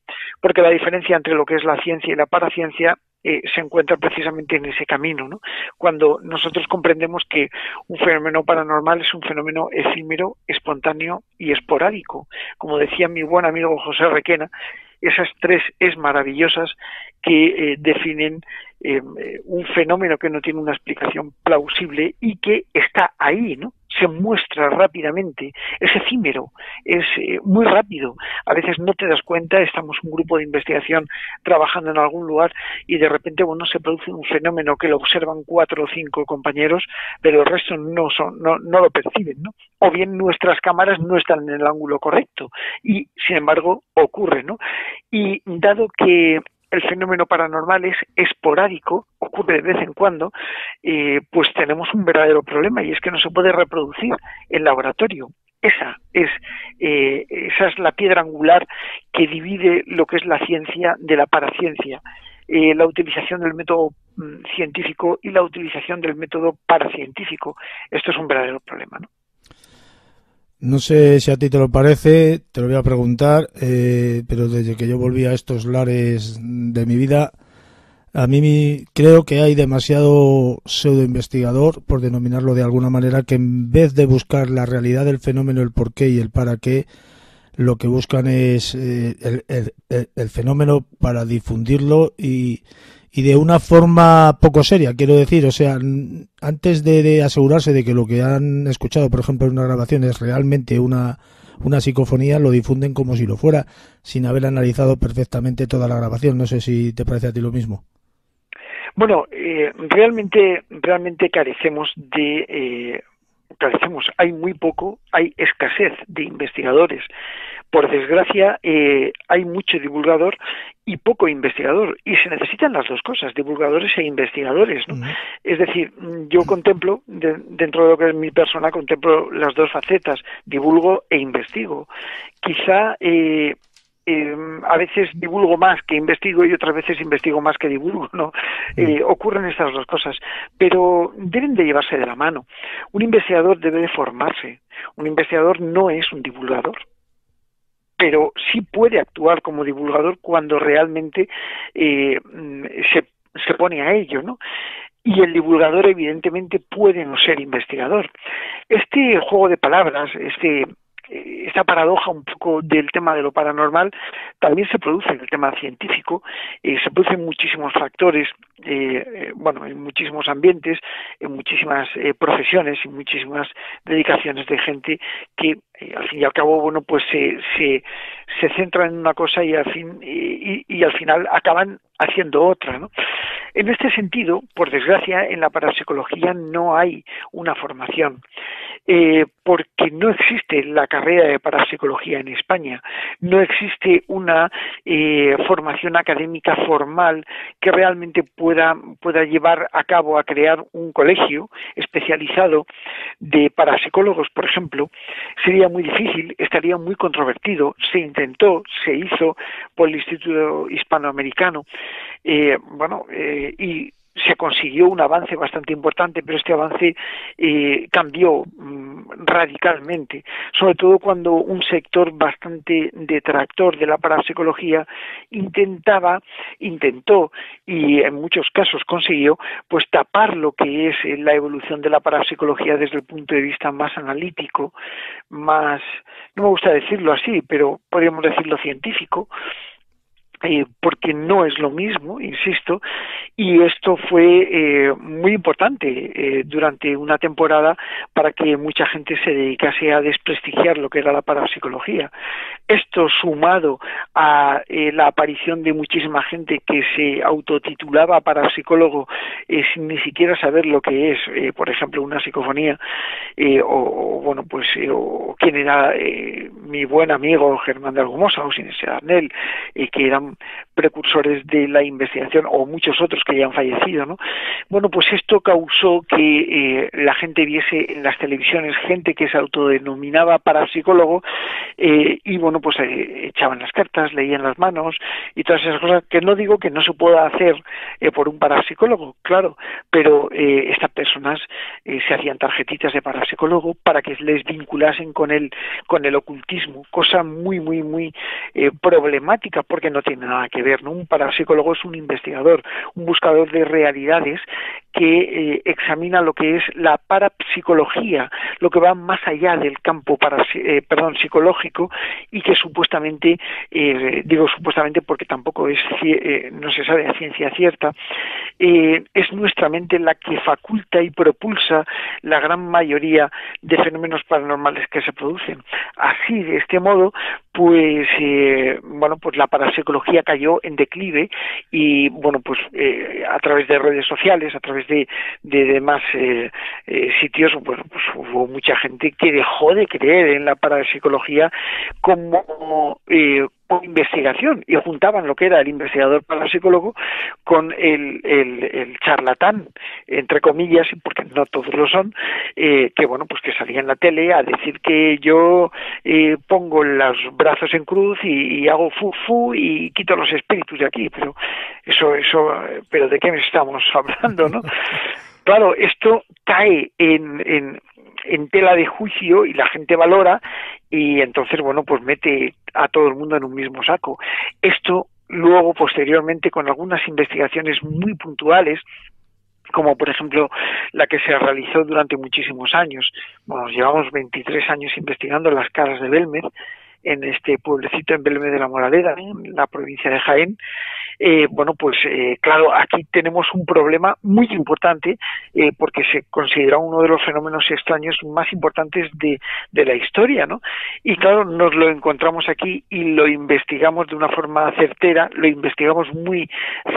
Porque la diferencia entre lo que es la ciencia y la paraciencia se encuentra precisamente en ese camino, ¿no? Cuando nosotros comprendemos que un fenómeno paranormal es un fenómeno efímero, espontáneo y esporádico. Como decía mi buen amigo José Requena, esas tres es maravillosas que definen un fenómeno que no tiene una explicación plausible y que está ahí, ¿no? Se muestra rápidamente, es efímero, es muy rápido. A veces no te das cuenta, estamos un grupo de investigación trabajando en algún lugar y de repente, bueno, se produce un fenómeno que lo observan 4 o 5 compañeros, pero el resto no lo perciben, ¿no? O bien nuestras cámaras no están en el ángulo correcto y, sin embargo, ocurre, ¿no? Y dado que el fenómeno paranormal es esporádico, ocurre de vez en cuando, pues tenemos un verdadero problema y es que no se puede reproducir en laboratorio. Esa es la piedra angular que divide lo que es la ciencia de la paraciencia. La utilización del método científico y la utilización del método paracientífico. Esto es un verdadero problema, ¿no? No sé si a ti te lo parece, te lo voy a preguntar, pero desde que yo volví a estos lares de mi vida, a mí creo que hay demasiado pseudoinvestigador, por denominarlo de alguna manera, que en vez de buscar la realidad del fenómeno, el porqué y el para qué, lo que buscan es el fenómeno para difundirlo y de una forma poco seria, quiero decir. O sea, antes de asegurarse de que lo que han escuchado, por ejemplo, en una grabación es realmente una psicofonía, lo difunden como si lo fuera, sin haber analizado perfectamente toda la grabación. No sé si te parece a ti lo mismo. Bueno, realmente carecemos, hay muy poco, hay escasez de investigadores. Por desgracia, hay mucho divulgador y poco investigador, y se necesitan las dos cosas, divulgadores e investigadores, ¿no? Es decir, yo contemplo, dentro de lo que es mi persona, contemplo las dos facetas, divulgo e investigo. Quizá a veces divulgo más que investigo y otras veces investigo más que divulgo, ¿no? Ocurren estas dos cosas, pero deben de llevarse de la mano. Un investigador debe de formarse. Un investigador no es un divulgador, pero sí puede actuar como divulgador cuando realmente se pone a ello, ¿no? Y el divulgador evidentemente puede no ser investigador. Este juego de palabras, esta paradoja un poco del tema de lo paranormal también se produce en el tema científico, se producen muchísimos factores, en muchísimos ambientes, en muchísimas profesiones y muchísimas dedicaciones de gente que al fin y al cabo, bueno, pues se centran en una cosa y al final acaban haciendo otra, ¿no? En este sentido, por desgracia, en la parapsicología no hay una formación, porque no existe la carrera de parapsicología en España, no existe una formación académica formal que realmente pueda llevar a cabo a crear un colegio especializado de parapsicólogos, por ejemplo. Sería muy difícil, estaría muy controvertido. Se intentó, se hizo por el Instituto Hispanoamericano, y se consiguió un avance bastante importante, pero este avance cambió radicalmente, sobre todo cuando un sector bastante detractor de la parapsicología intentó y en muchos casos consiguió pues tapar lo que es la evolución de la parapsicología desde el punto de vista más analítico, más, no me gusta decirlo así, pero podríamos decirlo científico, porque no es lo mismo, insisto, y esto fue muy importante durante una temporada para que mucha gente se dedicase a desprestigiar lo que era la parapsicología. Esto sumado a la aparición de muchísima gente que se autotitulaba parapsicólogo sin ni siquiera saber lo que es, por ejemplo, una psicofonía, o quien era mi buen amigo Germán de Argumosa o Sinese Darnell, que eran precursores de la investigación, o muchos otros que ya han fallecido, ¿no? Bueno, pues esto causó que la gente viese en las televisiones gente que se autodenominaba parapsicólogo y bueno, pues echaban las cartas, leían las manos y todas esas cosas, que no digo que no se pueda hacer por un parapsicólogo, claro, pero estas personas se hacían tarjetitas de parapsicólogo para que les vinculasen con el ocultismo, cosa muy, muy, muy problemática, porque no tiene nada que ver, ¿no? Un parapsicólogo es un investigador, un buscador de realidades que examina lo que es la parapsicología, lo que va más allá del campo psicológico, y que supuestamente, digo supuestamente porque tampoco no se sabe a ciencia cierta, es nuestra mente la que faculta y propulsa la gran mayoría de fenómenos paranormales que se producen. Así, de este modo, pues la parapsicología cayó en declive y a través de redes sociales, a través de demás sitios, pues hubo mucha gente que dejó de creer en la parapsicología como investigación, y juntaban lo que era el investigador parapsicólogo con el charlatán, entre comillas, porque no todos lo son, que salía en la tele a decir que yo pongo los brazos en cruz y hago fu y quito los espíritus de aquí, pero pero ¿de qué me estamos hablando, no? Claro, esto cae en tela de juicio y la gente valora, y entonces, mete a todo el mundo en un mismo saco. Esto luego, posteriormente, con algunas investigaciones muy puntuales, como por ejemplo la que se realizó durante muchísimos años, llevamos 23 años investigando las caras de Belmez, en este pueblecito en Belmez de la Moraleda, en la provincia de Jaén. Claro, aquí tenemos un problema muy importante porque se considera uno de los fenómenos extraños más importantes de la historia, ¿no? Y claro, nos lo encontramos aquí y lo investigamos de una forma certera, lo investigamos muy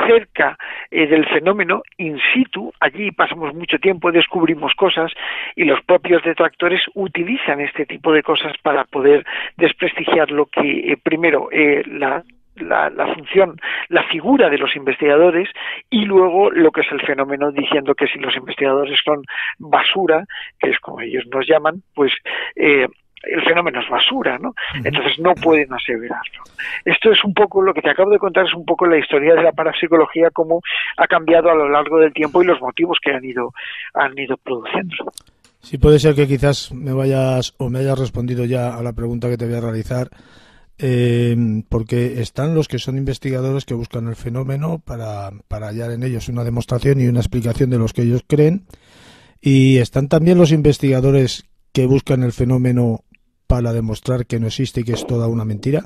cerca del fenómeno, in situ, allí pasamos mucho tiempo, descubrimos cosas, y los propios detractores utilizan este tipo de cosas para poder desprestigiar lo que primero la función, la figura de los investigadores, y luego lo que es el fenómeno, diciendo que si los investigadores son basura, que es como ellos nos llaman, pues el fenómeno es basura, ¿no? Entonces no pueden aseverarlo. Esto es un poco, lo que te acabo de contar es un poco la historia de la parapsicología, cómo ha cambiado a lo largo del tiempo y los motivos que han ido produciendo. Sí, puede ser que quizás me hayas respondido ya a la pregunta que te voy a realizar, porque están los que son investigadores que buscan el fenómeno para hallar en ellos una demostración y una explicación de los que ellos creen, y están también los investigadores que buscan el fenómeno para demostrar que no existe y que es toda una mentira.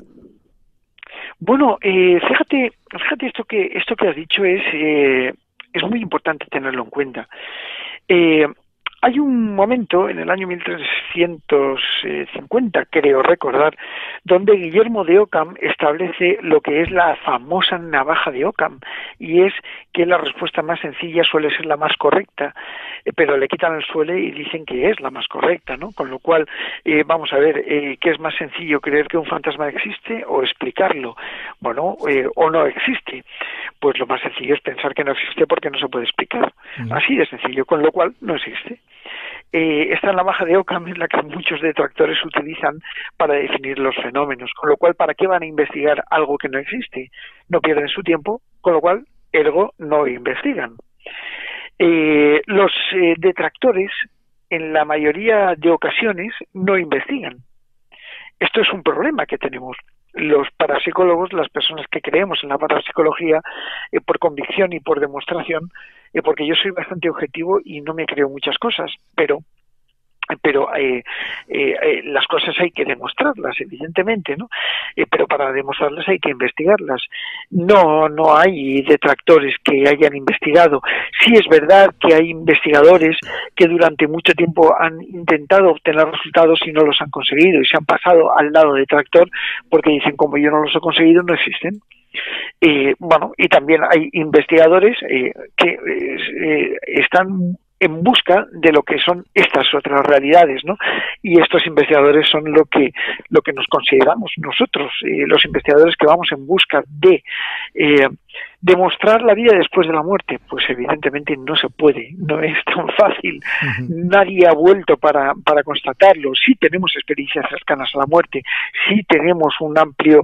Bueno, fíjate esto que has dicho es muy importante tenerlo en cuenta. Hay un momento en el año 1350, creo recordar, donde Guillermo de Ockham establece lo que es la famosa navaja de Ockham, y es que la respuesta más sencilla suele ser la más correcta, pero le quitan el suele y dicen que es la más correcta, ¿no? Con lo cual, vamos a ver, ¿qué es más sencillo, creer que un fantasma existe o explicarlo? Bueno, o no existe. Pues lo más sencillo es pensar que no existe porque no se puede explicar. Así de sencillo, con lo cual no existe. Esta navaja de Ockham es la que muchos detractores utilizan para definir los fenómenos, con lo cual, ¿para qué van a investigar algo que no existe? No pierden su tiempo, con lo cual, ergo, no investigan. Los detractores, en la mayoría de ocasiones, no investigan. Esto es un problema que tenemos. Los parapsicólogos, las personas que creemos en la parapsicología, por convicción y por demostración, porque yo soy bastante objetivo y no me creo muchas cosas, pero las cosas hay que demostrarlas, evidentemente, ¿no? Pero para demostrarlas hay que investigarlas. No hay detractores que hayan investigado. Sí es verdad que hay investigadores que durante mucho tiempo han intentado obtener resultados y no los han conseguido, y se han pasado al lado detractor porque dicen, como yo no los he conseguido, no existen. Bueno, y también hay investigadores que están en busca de lo que son estas otras realidades, ¿no? Y estos investigadores son lo que nos consideramos nosotros, los investigadores que vamos en busca de demostrar la vida después de la muerte. Pues evidentemente no se puede, no es tan fácil. Nadie ha vuelto para constatarlo. Sí tenemos experiencias cercanas a la muerte, sí tenemos un amplio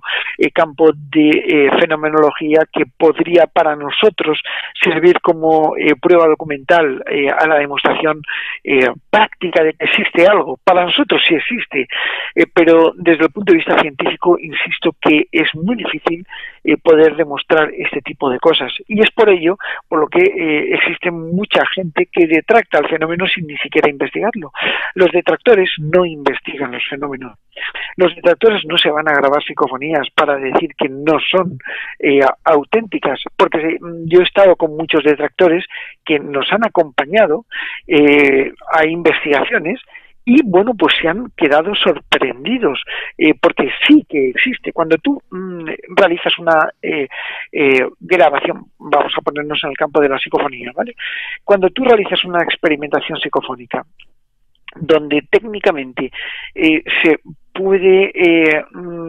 campo de fenomenología que podría para nosotros servir como prueba documental a la demostración práctica de que existe algo. Para nosotros sí existe, pero desde el punto de vista científico, insisto que es muy difícil poder demostrar este tipo de cosas, y es por ello por lo que existe mucha gente que detracta el fenómeno sin ni siquiera investigarlo. Los detractores no investigan los fenómenos. Los detractores no se van a grabar psicofonías para decir que no son auténticas, porque yo he estado con muchos detractores que nos han acompañado a investigaciones y, bueno, pues se han quedado sorprendidos, porque sí que existe. Cuando tú realizas una grabación, vamos a ponernos en el campo de la psicofonía, ¿vale? Cuando tú realizas una experimentación psicofónica, donde técnicamente se puede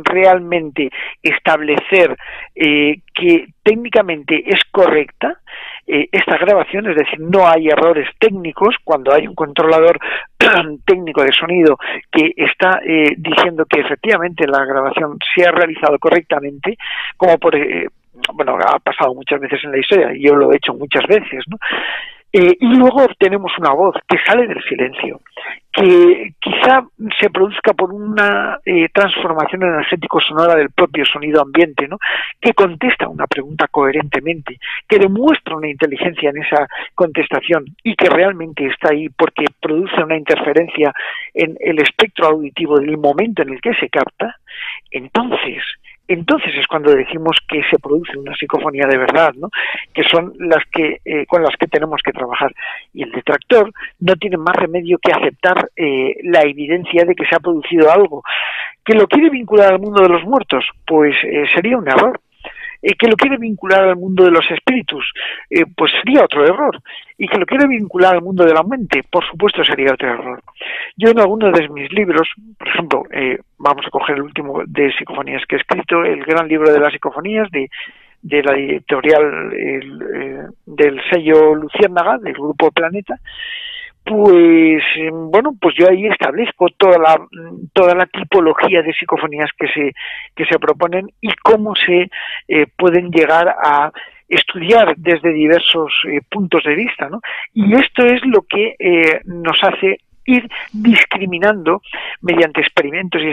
realmente establecer que técnicamente es correcta esta grabación, es decir, no hay errores técnicos cuando hay un controlador técnico de sonido que está diciendo que efectivamente la grabación se ha realizado correctamente, como bueno, ha pasado muchas veces en la historia, y yo lo he hecho muchas veces, ¿no? Y luego obtenemos una voz que sale del silencio, que quizá se produzca por una transformación energético-sonora del propio sonido ambiente, ¿no? Que contesta una pregunta coherentemente, que demuestra una inteligencia en esa contestación y que realmente está ahí porque produce una interferencia en el espectro auditivo del momento en el que se capta. Entonces es cuando decimos que se produce una psicofonía de verdad, ¿no? Que son las que con las que tenemos que trabajar. Y el detractor no tiene más remedio que aceptar la evidencia de que se ha producido algo. ¿Que lo quiere vincular al mundo de los muertos? Pues sería un error. que lo quiere vincular al mundo de los espíritus, pues sería otro error. Y que lo quiere vincular al mundo de la mente, por supuesto sería otro error. Yo en algunos de mis libros, por ejemplo, vamos a coger el último de psicofonías que he escrito, el gran libro de las psicofonías de la editorial del sello Luciérnaga, del Grupo Planeta, pues bueno, pues yo ahí establezco toda la tipología de psicofonías que se proponen y cómo se pueden llegar a estudiar desde diversos puntos de vista, ¿no? Y esto es lo que nos hace ir discriminando mediante experimentos,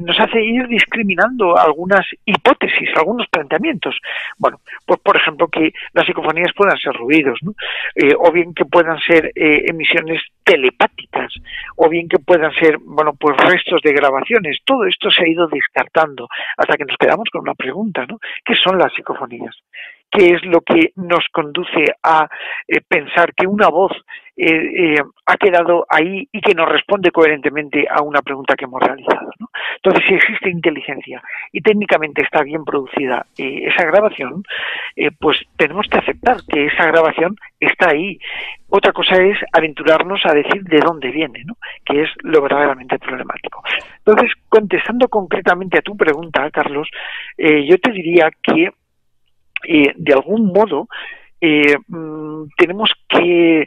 nos hace ir discriminando algunas hipótesis, algunos planteamientos. Bueno, pues por ejemplo que las psicofonías puedan ser ruidos, ¿no? O bien que puedan ser emisiones telepáticas, o bien que puedan ser, bueno, pues restos de grabaciones. Todo esto se ha ido descartando hasta que nos quedamos con una pregunta, ¿no? ¿Qué son las psicofonías? ¿Qué es lo que nos conduce a pensar que una voz ha quedado ahí y que nos responde coherentemente a una pregunta que hemos realizado, ¿no? Entonces, si existe inteligencia y técnicamente está bien producida esa grabación, pues tenemos que aceptar que esa grabación está ahí. Otra cosa es aventurarnos a decir de dónde viene, ¿no? Que es lo verdaderamente problemático. Entonces, contestando concretamente a tu pregunta, Carlos, yo te diría que de algún modo tenemos que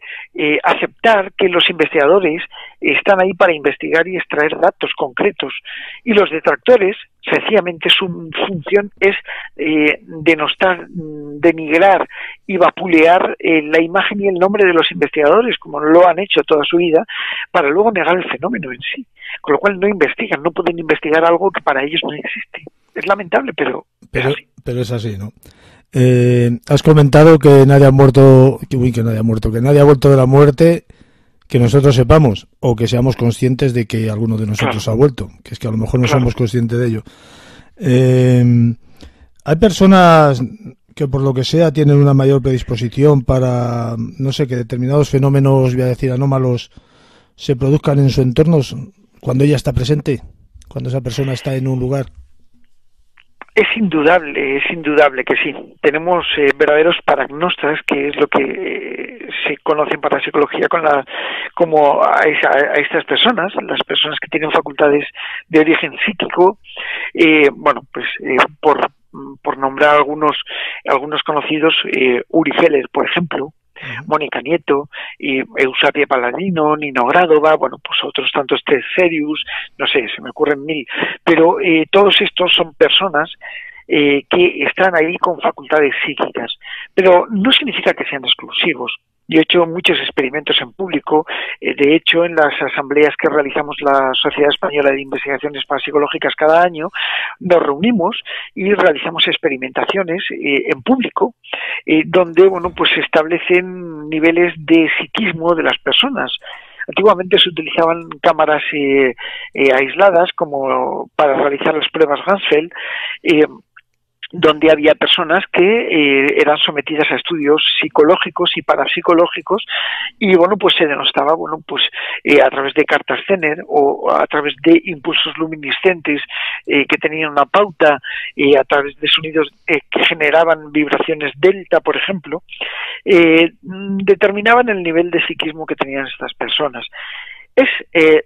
aceptar que los investigadores están ahí para investigar y extraer datos concretos, y los detractores sencillamente su función es denostar, denigrar y vapulear la imagen y el nombre de los investigadores, como lo han hecho toda su vida, para luego negar el fenómeno en sí, con lo cual no investigan, no pueden investigar algo que para ellos no existe. Es lamentable, pero es así, ¿no? Has comentado que nadie ha muerto, que nadie ha vuelto de la muerte, que nosotros sepamos, o que seamos conscientes de que alguno de nosotros ha vuelto, que es que a lo mejor no somos conscientes de ello. Hay personas que por lo que sea tienen una mayor predisposición para, no sé, que determinados fenómenos, voy a decir anómalos, se produzcan en su entorno cuando ella está presente, cuando esa persona está en un lugar. Es indudable que sí. Tenemos verdaderos paragnostas, que es lo que se conoce en parapsicología como a estas personas, las personas que tienen facultades de origen psíquico. Bueno, pues por nombrar algunos conocidos, Uri Geller, por ejemplo, Mónica Nieto, Eusapia Paladino, Nino Grádova, bueno, pues otros tantos, Ted Serius, no sé, se me ocurren mil, pero todos estos son personas que están ahí con facultades psíquicas, pero no significa que sean exclusivos. Yo he hecho muchos experimentos en público, de hecho en las asambleas que realizamos la Sociedad Española de Investigaciones Parapsicológicas cada año, nos reunimos y realizamos experimentaciones en público, donde bueno, pues se establecen niveles de psiquismo de las personas. Antiguamente se utilizaban cámaras aisladas como para realizar las pruebas Ganzfeld, donde había personas que eran sometidas a estudios psicológicos y parapsicológicos, y bueno, pues se denostaba, bueno, pues a través de cartas Zener o a través de impulsos luminiscentes que tenían una pauta, a través de sonidos que generaban vibraciones delta, por ejemplo, determinaban el nivel de psiquismo que tenían estas personas. Es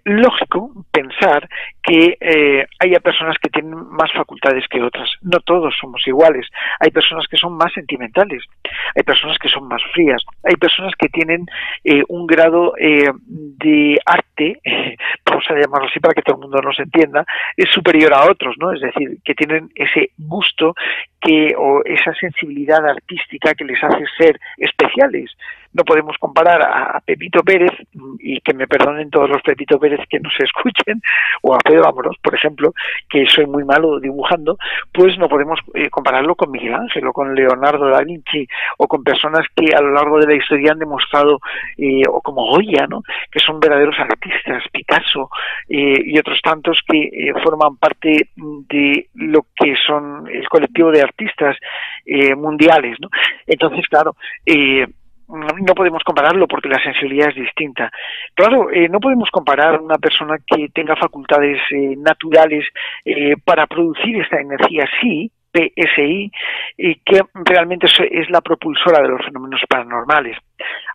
lógico pensar que haya personas que tienen más facultades que otras. No todos somos iguales. Hay personas que son más sentimentales, hay personas que son más frías, hay personas que tienen un grado de arte, vamos a llamarlo así para que todo el mundo nos entienda, es superior a otros, ¿no? Es decir, que tienen ese gusto o esa sensibilidad artística que les hace ser especiales. No podemos comparar a Pepito Pérez, y que me perdonen todos los Pepito Pérez que nos escuchen, o a Pedro Amorós, por ejemplo, que soy muy malo dibujando, pues no podemos compararlo con Miguel Ángel o con Leonardo da Vinci o con personas que a lo largo de la historia han demostrado, o como Goya, ¿no?, que son verdaderos artistas, Picasso y otros tantos que forman parte de lo que son el colectivo de artistas mundiales, ¿no? Entonces, claro, no no podemos compararlo porque la sensibilidad es distinta. Claro, no podemos comparar una persona que tenga facultades naturales para producir esta energía, sí, PSI, que realmente es la propulsora de los fenómenos paranormales.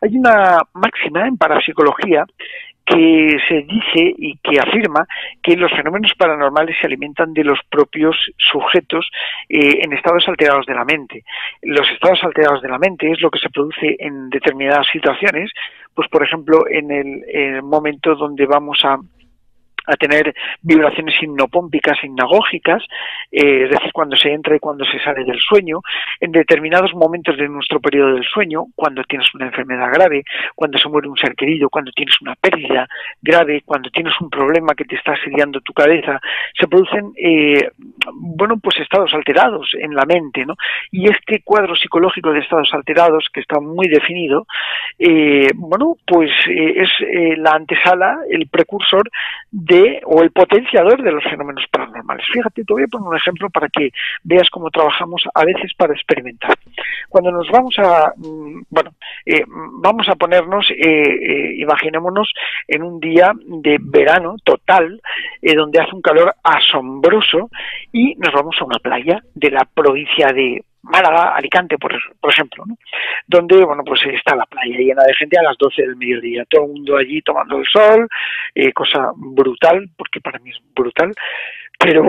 Hay una máxima en parapsicología que se dice y que afirma que los fenómenos paranormales se alimentan de los propios sujetos en estados alterados de la mente. Los estados alterados de la mente es lo que se produce en determinadas situaciones, pues por ejemplo en el momento donde vamos a tener vibraciones hipnopómpicas, hipnagógicas, es decir, cuando se entra y cuando se sale del sueño, en determinados momentos de nuestro periodo del sueño, cuando tienes una enfermedad grave, cuando se muere un ser querido, cuando tienes una pérdida grave, cuando tienes un problema que te está asediando tu cabeza, se producen, pues estados alterados en la mente, ¿no? Y este cuadro psicológico de estados alterados, que está muy definido, es la antesala, el precursor o el potenciador de los fenómenos paranormales. Fíjate, te voy a poner un ejemplo para que veas cómo trabajamos a veces para experimentar. Cuando nos vamos a ponernos, imaginémonos en un día de verano total, donde hace un calor asombroso y nos vamos a una playa de la provincia de Málaga, Alicante, por ejemplo, ¿no? Donde, está la playa llena de gente a las 12 del mediodía, todo el mundo allí tomando el sol, cosa brutal, porque para mí es brutal, pero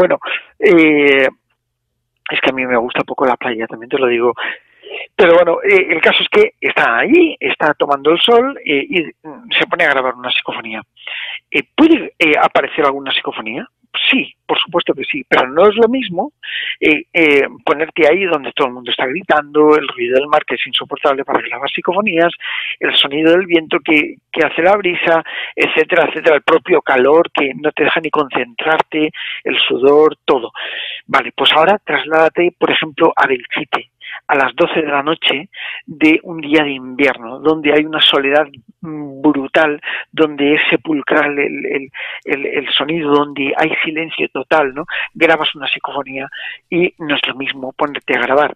es que a mí me gusta poco la playa, también te lo digo. Pero el caso es que está ahí, está tomando el sol y se pone a grabar una psicofonía. ¿Puede aparecer alguna psicofonía? Sí, por supuesto que sí, pero no es lo mismo ponerte ahí donde todo el mundo está gritando, el ruido del mar que es insoportable para grabar psicofonías, el sonido del viento que hace la brisa, etcétera, etcétera, el propio calor que no te deja ni concentrarte, el sudor, todo. Vale, pues ahora trasládate, por ejemplo, a Belchite, a las 12 de la noche de un día de invierno, donde hay una soledad brutal, donde es sepulcral el sonido, donde hay silencio total, ¿no? Grabas una psicofonía y no es lo mismo ponerte a grabar.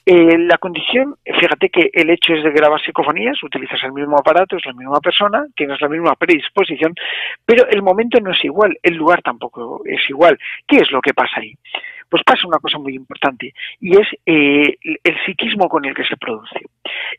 La condición, fíjate que el hecho es de grabar psicofonías, utilizas el mismo aparato, es la misma persona, tienes la misma predisposición, pero el momento no es igual, el lugar tampoco es igual. ¿Qué es lo que pasa ahí? Pues pasa una cosa muy importante y es el psiquismo con el que se produce.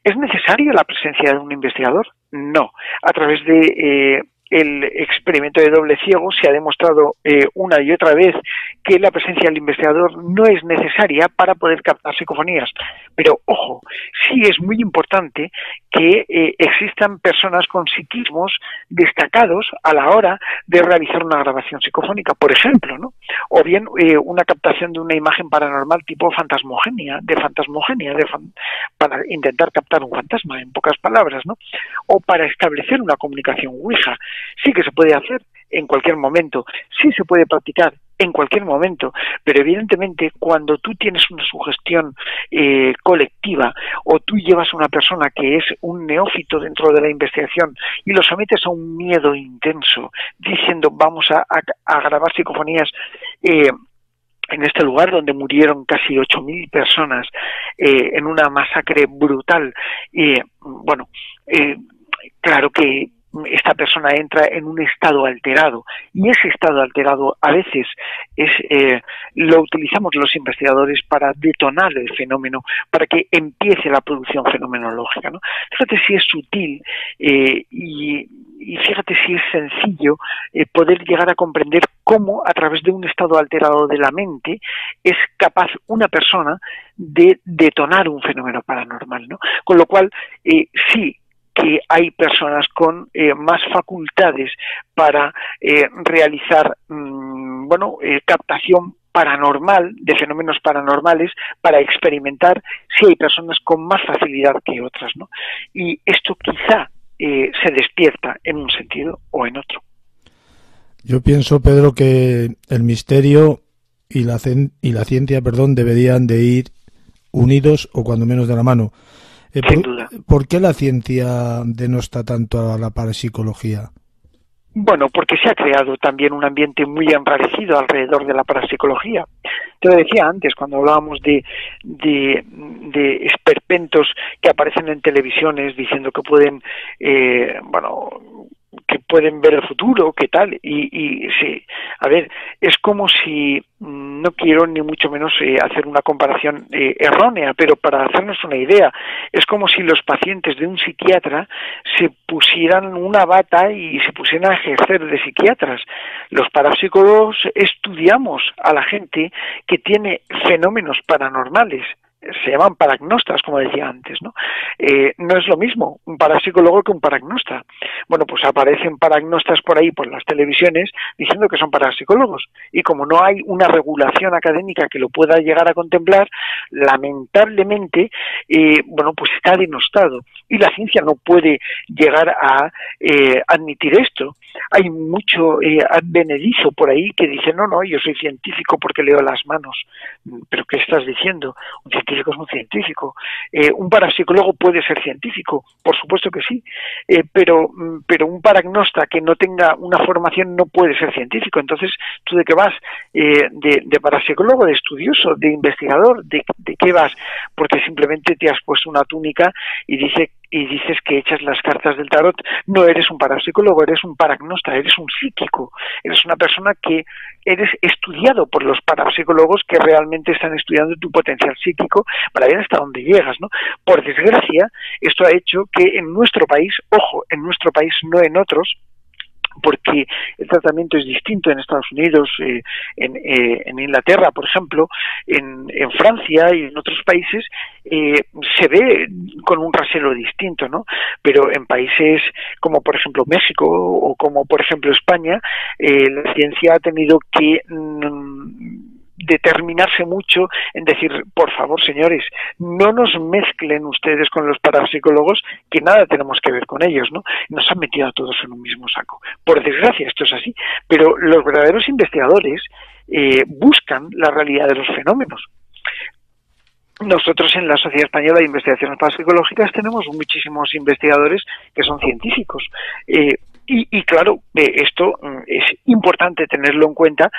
¿Es necesaria la presencia de un investigador? No. A través de el experimento de doble ciego se ha demostrado una y otra vez que la presencia del investigador no es necesaria para poder captar psicofonías. Pero, ojo, sí es muy importante que existan personas con psiquismos destacados a la hora de realizar una grabación psicofónica, por ejemplo, ¿no? O bien una captación de una imagen paranormal tipo fantasmogenia, para intentar captar un fantasma, en pocas palabras, ¿no? O para establecer una comunicación ouija. Sí que se puede hacer en cualquier momento, sí se puede practicar en cualquier momento, pero evidentemente cuando tú tienes una sugestión colectiva o tú llevas a una persona que es un neófito dentro de la investigación y lo sometes a un miedo intenso diciendo vamos a grabar psicofonías en este lugar donde murieron casi 8.000 personas en una masacre brutal, claro que esta persona entra en un estado alterado y ese estado alterado a veces lo utilizamos los investigadores para detonar el fenómeno, para que empiece la producción fenomenológica, ¿no? Fíjate si es sutil y fíjate si es sencillo poder llegar a comprender cómo a través de un estado alterado de la mente es capaz una persona de detonar un fenómeno paranormal, ¿no? Con lo cual, sí, que hay personas con más facultades para realizar captación paranormal, de fenómenos paranormales, para experimentar, si hay personas con más facilidad que otras, ¿no? Y esto quizá se despierta en un sentido o en otro. Yo pienso, Pedro, que el misterio y la ciencia, deberían de ir unidos o cuando menos de la mano. Sin duda. ¿Por qué la ciencia denosta tanto a la parapsicología? Bueno, porque se ha creado también un ambiente muy enrarecido alrededor de la parapsicología. Te lo decía antes, cuando hablábamos de esperpentos que aparecen en televisiones diciendo que pueden, que pueden ver el futuro, qué tal, y sí, a ver, es como si, no quiero ni mucho menos hacer una comparación errónea, pero para hacernos una idea, es como si los pacientes de un psiquiatra se pusieran una bata y se pusieran a ejercer de psiquiatras. Los parapsicólogos estudiamos a la gente que tiene fenómenos paranormales. Se llaman paragnostas, como decía antes, ¿no? No es lo mismo un parapsicólogo que un paragnosta. Bueno, pues aparecen paragnostas por ahí, por las televisiones, diciendo que son parapsicólogos. Y como no hay una regulación académica que lo pueda llegar a contemplar, lamentablemente, pues está denostado. Y la ciencia no puede llegar a admitir esto. Hay mucho advenedizo por ahí que dice, no, yo soy científico porque leo las manos. ¿Pero qué estás diciendo? Un científico es un científico. Un parapsicólogo puede ser científico, por supuesto que sí, pero un paragnosta que no tenga una formación no puede ser científico. Entonces, ¿tú de qué vas? ¿De parapsicólogo, de estudioso, de investigador? ¿De qué vas? Porque simplemente te has puesto una túnica y dices que echas las cartas del tarot. No eres un parapsicólogo, eres un paragnosta, eres un psíquico, eres una persona que eres estudiado por los parapsicólogos que realmente están estudiando tu potencial psíquico para ver hasta dónde llegas, ¿no? Por desgracia, esto ha hecho que en nuestro país, ojo, en nuestro país, no en otros, porque el tratamiento es distinto en Estados Unidos, en Inglaterra, por ejemplo, en Francia y en otros países, se ve con un rasero distinto, ¿no? Pero en países como, por ejemplo, México o como, por ejemplo, España, la ciencia ha tenido que determinarse mucho en decir, por favor, señores, no nos mezclen ustedes con los parapsicólogos, que nada tenemos que ver con ellos, ¿no? Nos han metido a todos en un mismo saco. Por desgracia, esto es así, pero los verdaderos investigadores buscan la realidad de los fenómenos. Nosotros en la Sociedad Española de Investigaciones Parapsicológicas tenemos muchísimos investigadores que son científicos. Y claro, esto es importante tenerlo en cuenta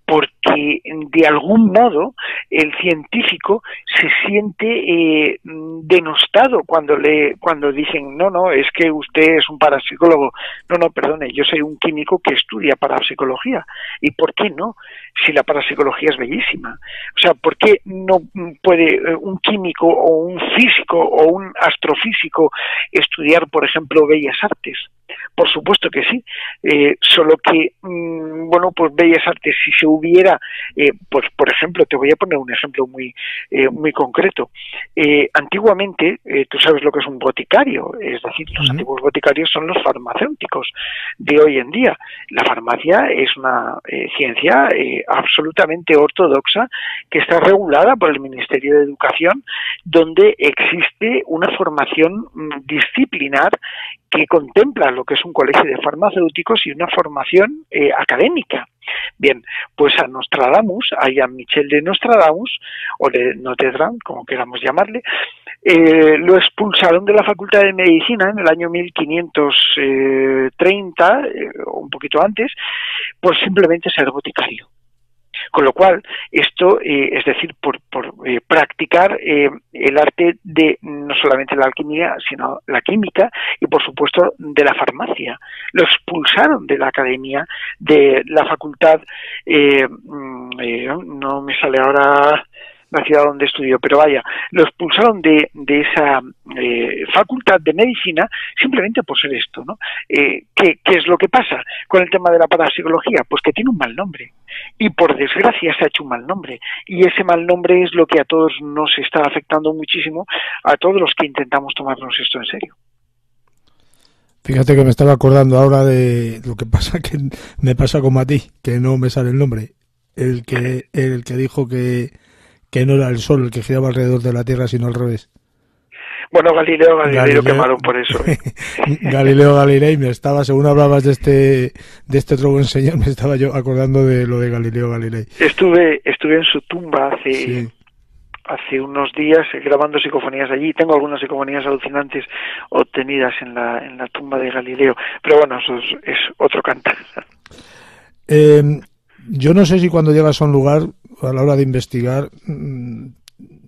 porque de algún modo el científico se siente denostado cuando dicen no, es que usted es un parapsicólogo. No, perdone, yo soy un químico que estudia parapsicología. ¿Y por qué no? Si la parapsicología es bellísima. O sea, ¿por qué no puede un químico o un físico o un astrofísico estudiar, por ejemplo, bellas artes? Por supuesto que sí, solo que, pues bellas artes, si se hubiera, pues por ejemplo, te voy a poner un ejemplo muy concreto. Antiguamente, tú sabes lo que es un boticario, es decir, los antiguos boticarios son los farmacéuticos de hoy en día. La farmacia es una ciencia absolutamente ortodoxa que está regulada por el Ministerio de Educación, donde existe una formación disciplinar que contempla lo que es un colegio de farmacéuticos y una formación académica. Bien, pues a Nostradamus, a Jean-Michel de Nostradamus, o de Notre Dame, como queramos llamarle, lo expulsaron de la Facultad de Medicina en el año 1530, o un poquito antes, por simplemente ser boticario. Con lo cual, esto, es decir, por practicar el arte de no solamente la alquimia, sino la química y, por supuesto, de la farmacia. Lo expulsaron de la academia, de la facultad, no me sale ahora la ciudad donde estudió, pero vaya, lo expulsaron de esa facultad de medicina simplemente por ser esto, ¿no? ¿Qué es lo que pasa con el tema de la parapsicología? Pues que tiene un mal nombre, y por desgracia se ha hecho un mal nombre, y ese mal nombre es lo que a todos nos está afectando muchísimo, a todos los que intentamos tomarnos esto en serio. Fíjate que me estaba acordando ahora de lo que pasa, que me pasa como a ti, que no me sale el nombre, el que dijo que no era el Sol el que giraba alrededor de la Tierra, sino al revés. Bueno, Galileo quemaron por eso. Galileo Galilei, según hablabas de este otro buen señor, me estaba yo acordando de lo de Galileo Galilei. Estuve en su tumba hace unos días grabando psicofonías allí. Tengo algunas psicofonías alucinantes obtenidas en la tumba de Galileo, pero bueno, eso es otro cantar. Yo no sé si cuando llegas a un lugar, a la hora de investigar,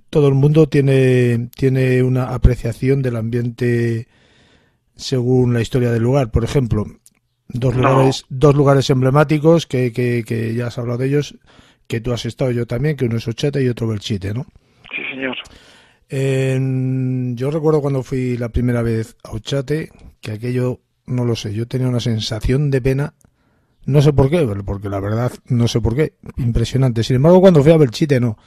todo el mundo tiene una apreciación del ambiente según la historia del lugar. Por ejemplo, dos lugares emblemáticos que ya has hablado de ellos, que tú has estado, yo también, que uno es Ochate y otro Belchite, ¿no? Sí, señor. Yo recuerdo cuando fui la primera vez a Ochate, que aquello, no lo sé, yo tenía una sensación de pena. No sé por qué, porque la verdad no sé por qué. Impresionante. Sin embargo, cuando fui a Belchite, no.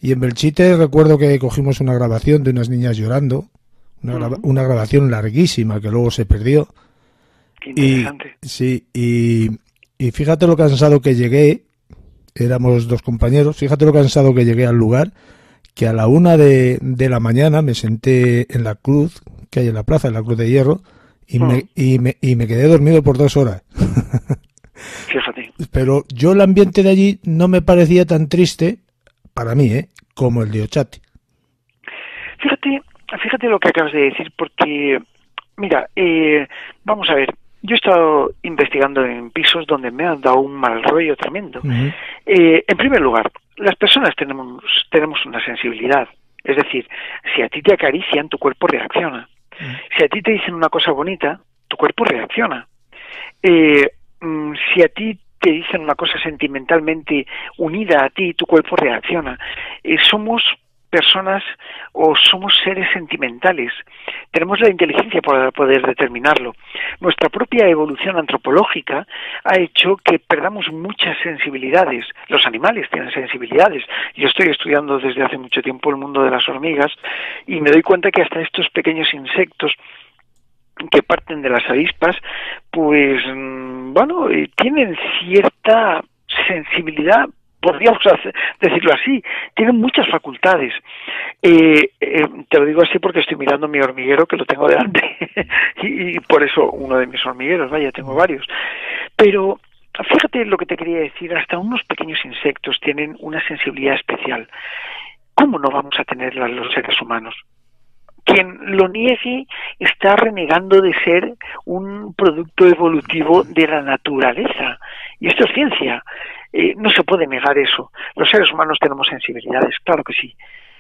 Y en Belchite recuerdo que cogimos una grabación de unas niñas llorando. Una grabación larguísima que luego se perdió. Qué interesante. Y fíjate lo cansado que llegué. Éramos 2 compañeros. Fíjate lo cansado que llegué al lugar. Que a la 1 de la mañana me senté en la cruz que hay en la plaza, en la Cruz de Hierro. Y me quedé dormido por 2 horas. Fíjate. Pero yo el ambiente de allí no me parecía tan triste, para mí, como el de Ochate. Fíjate lo que acabas de decir, porque, mira, vamos a ver, yo he estado investigando en pisos donde me han dado un mal rollo tremendo. Uh-huh. En primer lugar, las personas tenemos una sensibilidad, es decir, si a ti te acarician, tu cuerpo reacciona. Uh-huh. Si a ti te dicen una cosa bonita, tu cuerpo reacciona. Si a ti te dicen una cosa sentimentalmente unida a ti, tu cuerpo reacciona. Somos personas o somos seres sentimentales. Tenemos la inteligencia para poder determinarlo. Nuestra propia evolución antropológica ha hecho que perdamos muchas sensibilidades. Los animales tienen sensibilidades. Yo estoy estudiando desde hace mucho tiempo el mundo de las hormigas y me doy cuenta que hasta estos pequeños insectos que parten de las avispas, pues, bueno, tienen cierta sensibilidad, podríamos decirlo así, tienen muchas facultades. Te lo digo así porque estoy mirando mi hormiguero, que lo tengo delante, y por eso uno de mis hormigueros, vaya, tengo varios. Pero fíjate lo que te quería decir, hasta unos pequeños insectos tienen una sensibilidad especial. ¿Cómo no vamos a tenerla los seres humanos? Quien lo niegue está renegando de ser un producto evolutivo de la naturaleza. Y esto es ciencia. No se puede negar eso. Los seres humanos tenemos sensibilidades, claro que sí.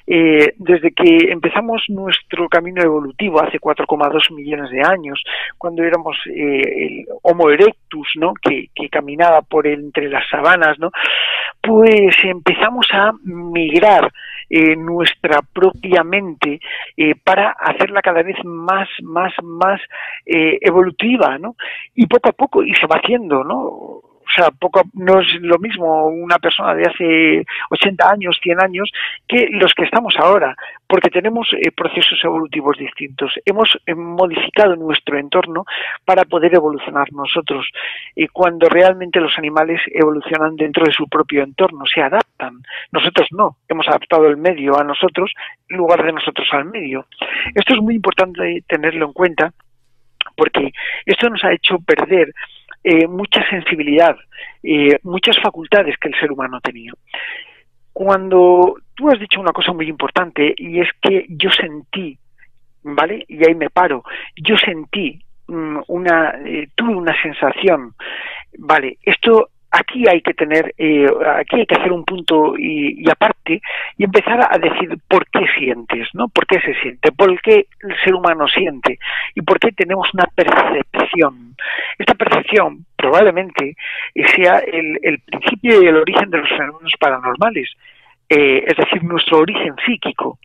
Desde que empezamos nuestro camino evolutivo hace 4,2 millones de años, cuando éramos el Homo erectus, ¿no? que caminaba por entre las sabanas, ¿no? Pues empezamos a migrar nuestra propia mente para hacerla cada vez más evolutiva, ¿no? Y poco a poco, y se va haciendo, ¿no? O sea, no es lo mismo una persona de hace 80 años, 100 años, que los que estamos ahora, porque tenemos procesos evolutivos distintos. Hemos modificado nuestro entorno para poder evolucionar nosotros. Cuando realmente los animales evolucionan dentro de su propio entorno, se adaptan. Nosotros no, hemos adaptado el medio a nosotros en lugar de nosotros al medio. Esto es muy importante tenerlo en cuenta, porque esto nos ha hecho perder mucha sensibilidad, muchas facultades que el ser humano tenía. Cuando tú has dicho una cosa muy importante, y es que yo sentí, ¿vale? Y ahí me paro, yo sentí tuve una sensación, ¿vale? Esto aquí hay que tener, aquí hay que hacer un punto y aparte y empezar a decir por qué sientes, ¿no? ¿Por qué se siente? ¿Por qué el ser humano siente? ¿Y por qué tenemos una percepción? Esta percepción probablemente sea el principio y el origen de los fenómenos paranormales, es decir, nuestro origen psíquico.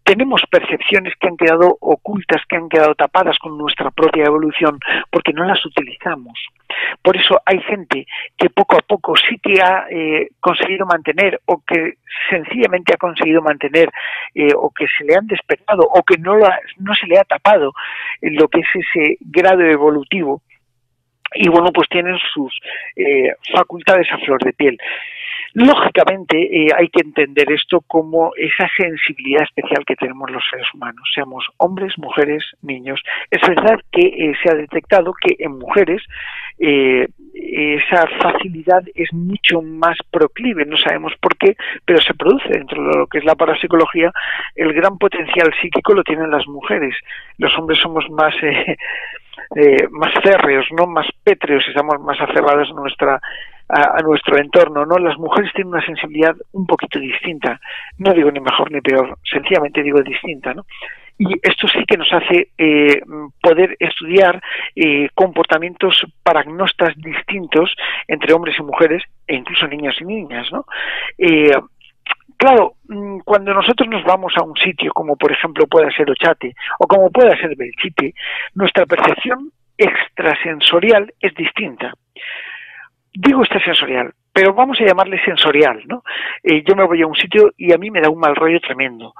Tenemos percepciones que han quedado ocultas, que han quedado tapadas con nuestra propia evolución, porque no las utilizamos. Por eso hay gente que poco a poco sí que ha conseguido mantener, o que sencillamente ha conseguido mantener, o que se le han despertado, o que no se le ha tapado lo que es ese grado evolutivo, y bueno, pues tienen sus facultades a flor de piel. Lógicamente hay que entender esto como esa sensibilidad especial que tenemos los seres humanos, seamos hombres, mujeres, niños. Es verdad que se ha detectado que en mujeres esa facilidad es mucho más proclive, no sabemos por qué, pero se produce dentro de lo que es la parapsicología. El gran potencial psíquico lo tienen las mujeres. Los hombres somos más férreos, no más pétreos, estamos más aferrados a nuestro entorno, ¿no? Las mujeres tienen una sensibilidad un poquito distinta, no digo ni mejor ni peor, sencillamente digo distinta, ¿no? Y esto sí que nos hace poder estudiar comportamientos paragnostas distintos entre hombres y mujeres, e incluso niños y niñas, ¿no? Claro, cuando nosotros nos vamos a un sitio, como por ejemplo pueda ser Ochate, o como pueda ser Belchite, nuestra percepción extrasensorial es distinta. Digo extrasensorial, pero vamos a llamarle sensorial, ¿no? Yo me voy a un sitio y a mí me da un mal rollo tremendo.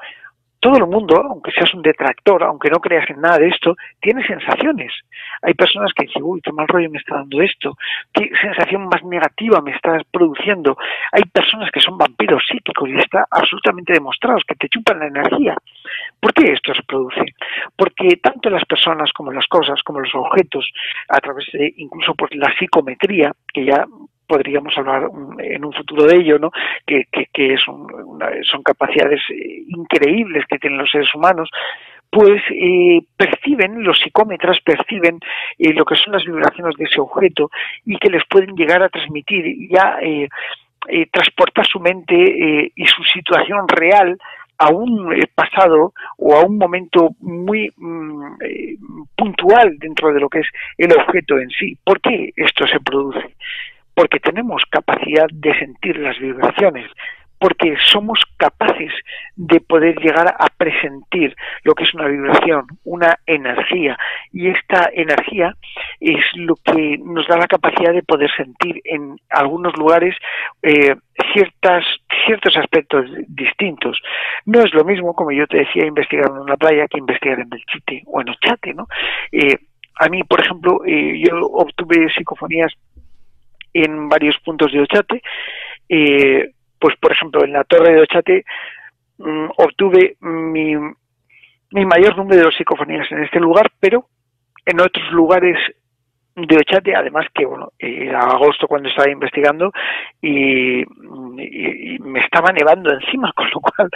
Todo el mundo, aunque seas un detractor, aunque no creas en nada de esto, tiene sensaciones. Hay personas que dicen, uy, qué mal rollo me está dando esto, qué sensación más negativa me está produciendo. Hay personas que son vampiros psíquicos y está absolutamente demostrado que te chupan la energía. ¿Por qué esto se produce? Porque tanto las personas como las cosas, como los objetos, a través de incluso por la psicometría, que ya podríamos hablar en un futuro de ello, ¿no? Que son capacidades increíbles que tienen los seres humanos, pues los psicómetras perciben lo que son las vibraciones de ese objeto y que les pueden llegar a transmitir ya transportar su mente y su situación real a un pasado o a un momento muy puntual dentro de lo que es el objeto en sí. ¿Por qué esto se produce? Porque tenemos capacidad de sentir las vibraciones, porque somos capaces de poder llegar a presentir lo que es una vibración, una energía, y esta energía es lo que nos da la capacidad de poder sentir en algunos lugares ciertos aspectos distintos. No es lo mismo, como yo te decía, investigar en una playa que investigar en Belchite o en Ochate, ¿no? A mí, por ejemplo, yo obtuve psicofonías en varios puntos de Ochate, pues por ejemplo en la torre de Ochate obtuve mi mayor número de psicofonías en este lugar, pero en otros lugares de Ochate, además que bueno, era agosto cuando estaba investigando y me estaba nevando encima, con lo cual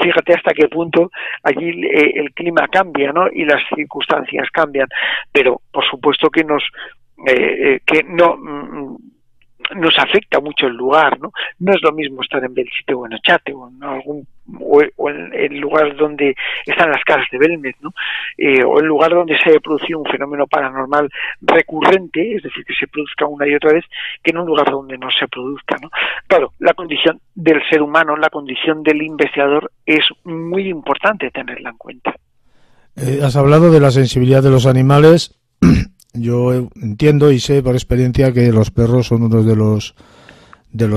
fíjate hasta qué punto allí el clima cambia, ¿no? Y las circunstancias cambian, pero por supuesto que nos afecta mucho el lugar, ¿no? No es lo mismo estar en Belchite o en Ochate o en el lugar donde están las casas de Belmez, ¿no? O el lugar donde se haya producido un fenómeno paranormal recurrente, es decir, que se produzca una y otra vez, que en un lugar donde no se produzca, ¿no? Claro, la condición del ser humano, la condición del investigador es muy importante tenerla en cuenta. Has hablado de la sensibilidad de los animales. Yo entiendo y sé por experiencia que los perros son uno de los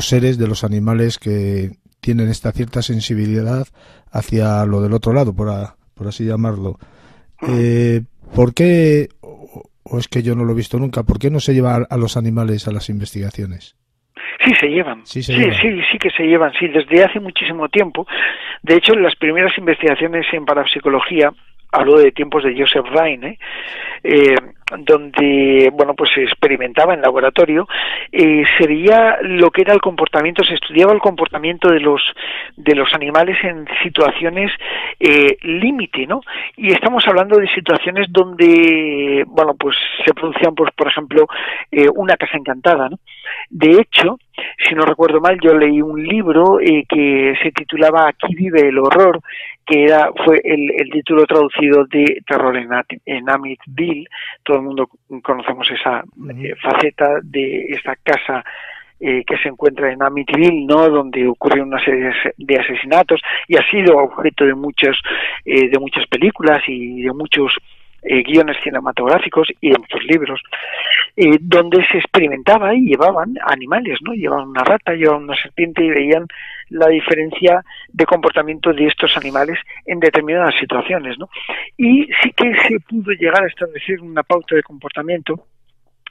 seres, de los animales que tienen esta cierta sensibilidad hacia lo del otro lado, por así llamarlo. ¿Por qué, o es que yo no lo he visto nunca, por qué no se lleva a los animales a las investigaciones? Sí, se llevan. Sí que se llevan, sí, desde hace muchísimo tiempo. De hecho, las primeras investigaciones en parapsicología, hablo de tiempos de Joseph Rhine, donde bueno, pues se experimentaba en laboratorio, se veía lo que era el comportamiento, se estudiaba el comportamiento de los animales en situaciones límite, ¿no? Y estamos hablando de situaciones donde bueno, pues se producían, pues por ejemplo, una casa encantada, ¿no? De hecho, si no recuerdo mal, yo leí un libro que se titulaba Aquí vive el horror, que fue el título traducido de Terror en Amityville. Todo el mundo conocemos esa faceta de esta casa que se encuentra en Amityville, ¿no? Donde ocurrieron una serie de asesinatos y ha sido objeto de muchas películas y de muchos guiones cinematográficos y de muchos libros, donde se experimentaba y llevaban animales, ¿no? Llevaban una rata, llevaban una serpiente y veían la diferencia de comportamiento de estos animales en determinadas situaciones, ¿no? Y sí que se pudo llegar a establecer una pauta de comportamiento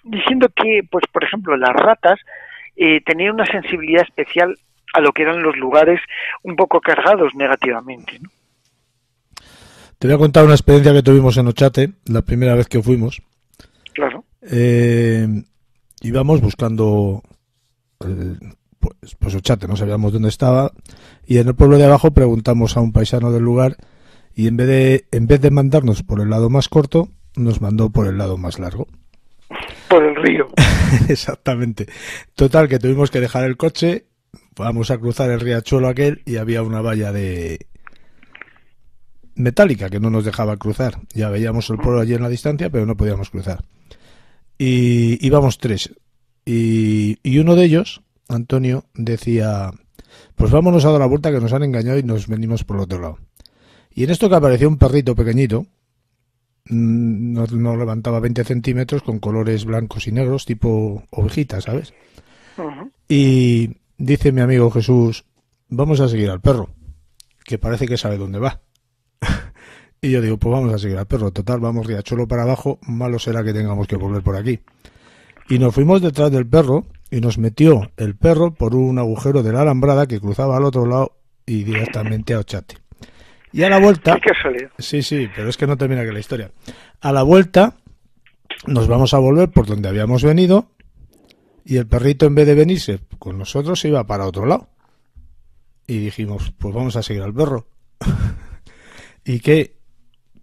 diciendo que, pues por ejemplo, las ratas tenían una sensibilidad especial a lo que eran los lugares un poco cargados negativamente, ¿no? Te voy a contar una experiencia que tuvimos en Ochate, la primera vez que fuimos. Claro. íbamos buscando pues Ochate, no sabíamos dónde estaba, y en el pueblo de abajo preguntamos a un paisano del lugar, y en vez de mandarnos por el lado más corto, nos mandó por el lado más largo. Por el río. Exactamente. Total, que tuvimos que dejar el coche, vamos a cruzar el riachuelo aquel, y había una valla de metálica que no nos dejaba cruzar. Ya veíamos el pueblo allí en la distancia, pero no podíamos cruzar. Y íbamos 3. Y uno de ellos, Antonio, decía, pues vámonos a dar la vuelta que nos han engañado y nos venimos por el otro lado. Y en esto que apareció un perrito pequeñito, no levantaba 20 centímetros, con colores blancos y negros, tipo ovejita, ¿sabes? Uh-huh. Y dice mi amigo Jesús, vamos a seguir al perro, que parece que sabe dónde va. Y yo digo, pues vamos a seguir al perro, total, vamos riachuelo para abajo, malo será que tengamos que volver por aquí. Y nos fuimos detrás del perro, y nos metió el perro por un agujero de la alambrada que cruzaba al otro lado y directamente a Ochate. Y a la vuelta... Sí, pero es que no termina aquí la historia. A la vuelta nos vamos a volver por donde habíamos venido, y el perrito, en vez de venirse con nosotros, se iba para otro lado. Y dijimos, pues vamos a seguir al perro. Y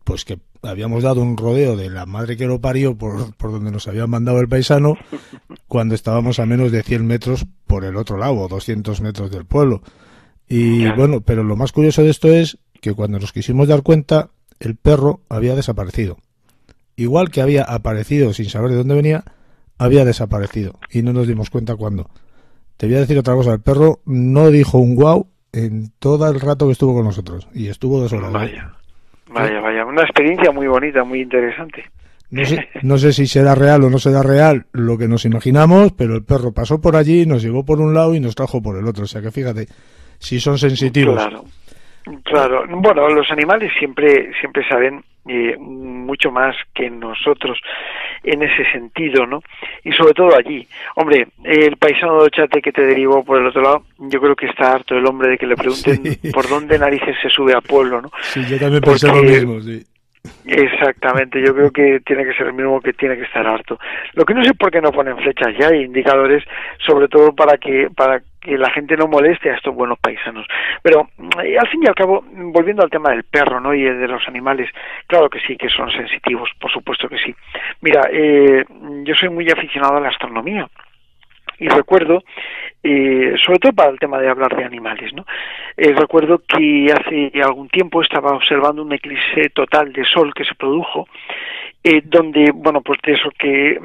pues que habíamos dado un rodeo de la madre que lo parió por donde nos había mandado el paisano, cuando estábamos a menos de 100 metros por el otro lado, o 200 metros del pueblo. Y bueno, pero lo más curioso de esto es que cuando nos quisimos dar cuenta, el perro había desaparecido. Igual que había aparecido sin saber de dónde venía, había desaparecido. Y no nos dimos cuenta cuándo. Te voy a decir otra cosa, el perro no dijo un guau en todo el rato que estuvo con nosotros. Y estuvo 2 horas. Vaya, una experiencia muy bonita, muy interesante. No sé si será real o no será real lo que nos imaginamos, pero el perro pasó por allí, nos llevó por un lado y nos trajo por el otro. O sea que fíjate, si son sensitivos. Claro. Bueno, los animales siempre saben mucho más que nosotros en ese sentido, ¿no? Y sobre todo allí. Hombre, el paisano de Ochate que te derivó por el otro lado, yo creo que está harto el hombre de que le pregunten por dónde narices se sube a pueblo, ¿no? Sí, yo también pensé lo mismo, sí. Exactamente, yo creo que tiene que ser el mismo, que tiene que estar harto. Lo que no sé por qué no ponen flechas ya y indicadores, sobre todo para que la gente no moleste a estos buenos paisanos. Pero al fin y al cabo, volviendo al tema del perro, ¿no? Y de los animales, claro que sí, que son sensitivos, por supuesto que sí. Mira, yo soy muy aficionado a la astronomía. Y recuerdo, sobre todo para el tema de hablar de animales, ¿no? Recuerdo que hace algún tiempo estaba observando un eclipse total de sol que se produjo, donde, bueno, pues de eso que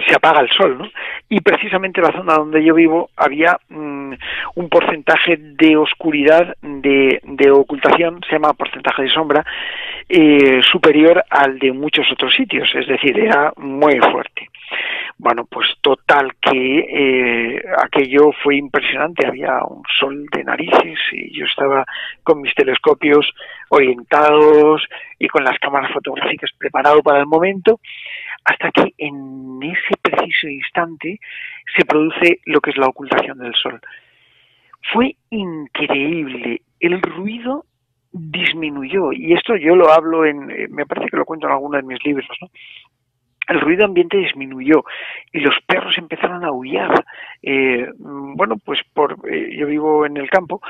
se apaga el sol, ¿no? Y precisamente en la zona donde yo vivo había un porcentaje de oscuridad, de ocultación, se llama porcentaje de sombra, superior al de muchos otros sitios, es decir, era muy fuerte. Bueno, pues total que aquello fue impresionante, había un sol de narices y yo estaba con mis telescopios orientados y con las cámaras fotográficas preparado para el momento, hasta que en ese preciso instante se produce lo que es la ocultación del sol. Fue increíble, el ruido disminuyó, y esto yo lo hablo me parece que lo cuento en alguno de mis libros, ¿no? El ruido ambiente disminuyó y los perros empezaron a aullar. Bueno, pues yo vivo en el campo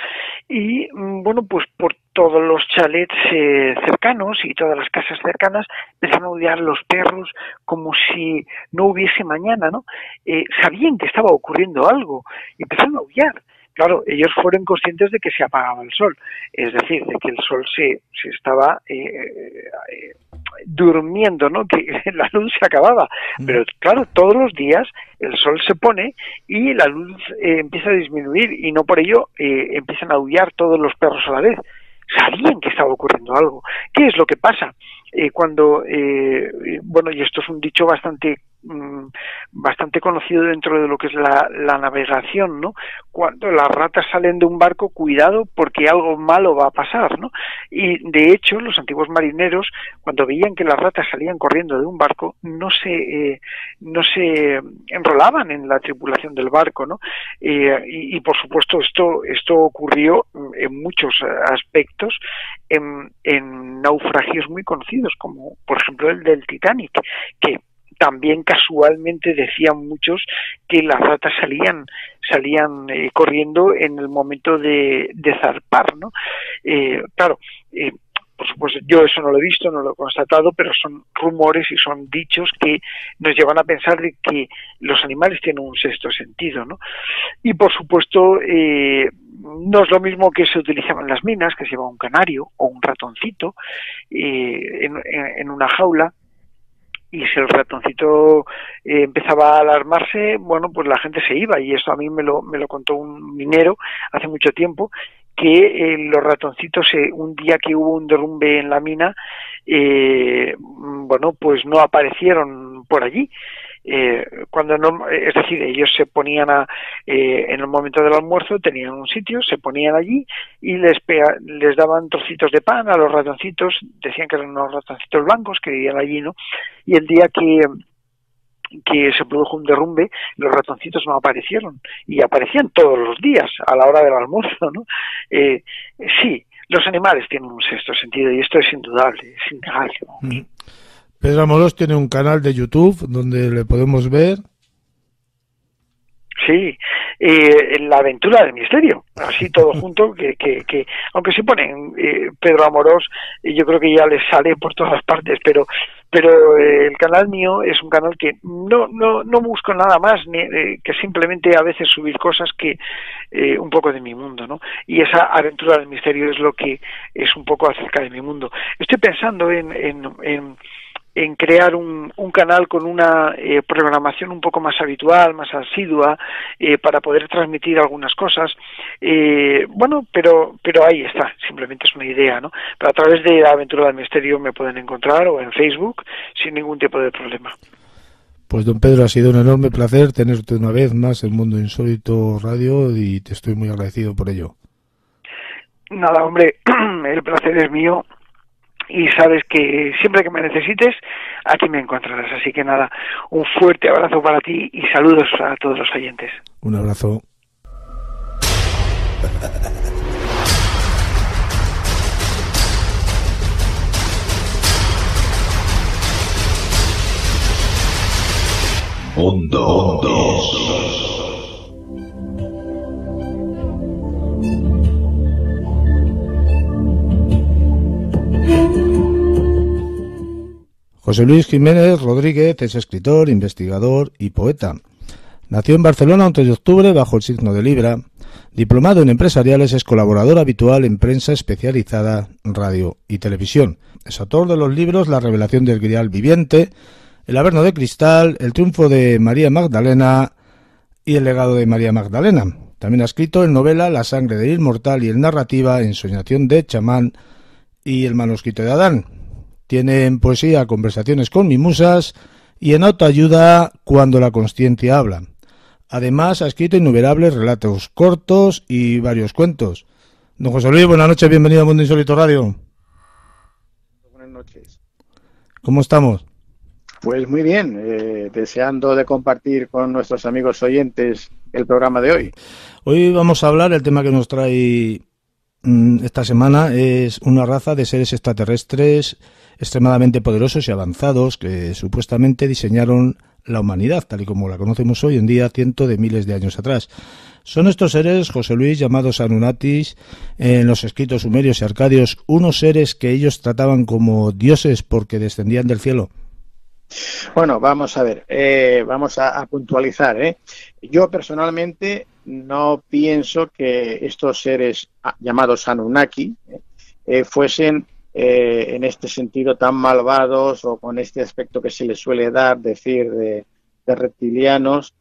y bueno, pues por todos los chalets cercanos y todas las casas cercanas empezaron a aullar los perros como si no hubiese mañana, ¿no? Sabían que estaba ocurriendo algo y empezaron a aullar. Claro, ellos fueron conscientes de que se apagaba el sol, es decir, de que el sol se estaba durmiendo, ¿no? Que la luz se acababa. Pero claro, todos los días el sol se pone y la luz empieza a disminuir y no por ello empiezan a aullar todos los perros a la vez. Sabían que estaba ocurriendo algo. ¿Qué es lo que pasa? Cuando, bueno, y esto es un dicho bastante conocido dentro de lo que es la navegación, ¿no? Cuando las ratas salen de un barco, cuidado porque algo malo va a pasar, ¿no? Y de hecho, los antiguos marineros, cuando veían que las ratas salían corriendo de un barco, no se enrolaban en la tripulación del barco, ¿no? Y por supuesto esto ocurrió en muchos aspectos en naufragios muy conocidos, como por ejemplo el del Titanic, que también casualmente decían muchos que las ratas salían corriendo en el momento de zarpar, ¿no? Claro, por supuesto, yo eso no lo he visto, no lo he constatado, pero son rumores y son dichos que nos llevan a pensar de que los animales tienen un sexto sentido, ¿no? Y por supuesto, no es lo mismo que se utilizaba en las minas, que se lleva un canario o un ratoncito en una jaula, y si el ratoncito empezaba a alarmarse, bueno, pues la gente se iba, y eso a mí me lo contó un minero hace mucho tiempo, que los ratoncitos, un día que hubo un derrumbe en la mina, bueno, pues no aparecieron por allí. Cuando no, es decir, ellos se ponían en el momento del almuerzo, tenían un sitio, se ponían allí y les daban trocitos de pan a los ratoncitos, decían que eran unos ratoncitos blancos que vivían allí, ¿no? Y el día que se produjo un derrumbe, los ratoncitos no aparecieron, y aparecían todos los días a la hora del almuerzo, ¿no? Sí, los animales tienen un sexto sentido, y esto es indudable, es innegable, ¿no? Pedro Amorós tiene un canal de YouTube donde le podemos ver. Sí, La aventura del misterio, así todo junto, que aunque se ponen Pedro Amorós, yo creo que ya les sale por todas partes, pero el canal mío es un canal que no busco nada más, que simplemente a veces subir cosas que un poco de mi mundo, ¿no? Y esa aventura del misterio es lo que es un poco acerca de mi mundo. Estoy pensando en crear un canal con una programación un poco más habitual, más asidua, para poder transmitir algunas cosas. Bueno, pero ahí está, simplemente es una idea, ¿no? Pero a través de la aventura del misterio me pueden encontrar, o en Facebook, sin ningún tipo de problema. Pues don Pedro, ha sido un enorme placer tenerte una vez más en Mundo Insólito Radio, y te estoy muy agradecido por ello. Nada, hombre, el placer es mío. Y sabes que siempre que me necesites, aquí me encontrarás. Así que nada, un fuerte abrazo para ti y saludos a todos los oyentes. Un abrazo. Mundo. José Luis Jiménez Rodríguez es escritor, investigador y poeta. Nació en Barcelona el 11 de octubre bajo el signo de Libra. Diplomado en empresariales, es colaborador habitual en prensa especializada, radio y televisión. Es autor de los libros La revelación del Grial viviente, El Averno de cristal, El triunfo de María Magdalena y El legado de María Magdalena. También ha escrito en novela La sangre del inmortal y en narrativa Ensoñación de chamán y El manuscrito de Adán. Tiene en poesía Conversaciones con Mimosas y en autoayuda Cuando la consciencia habla. Además, ha escrito innumerables relatos cortos y varios cuentos. Don José Luis, buenas noches, bienvenido a Mundo Insólito Radio. Buenas noches. ¿Cómo estamos? Pues muy bien, deseando de compartir con nuestros amigos oyentes el programa de hoy. Hoy vamos a hablar, el tema que nos trae esta semana es una raza de seres extraterrestres extremadamente poderosos y avanzados que supuestamente diseñaron la humanidad, tal y como la conocemos hoy en día, cientos de miles de años atrás. Son estos seres, José Luis, llamados Anunnakis, en los escritos sumerios y arcadios, unos seres que ellos trataban como dioses porque descendían del cielo. Bueno, vamos a ver, vamos a puntualizar, Yo personalmente no pienso que estos seres llamados Anunnaki fuesen en este sentido tan malvados o con este aspecto que se les suele dar, decir, de reptilianos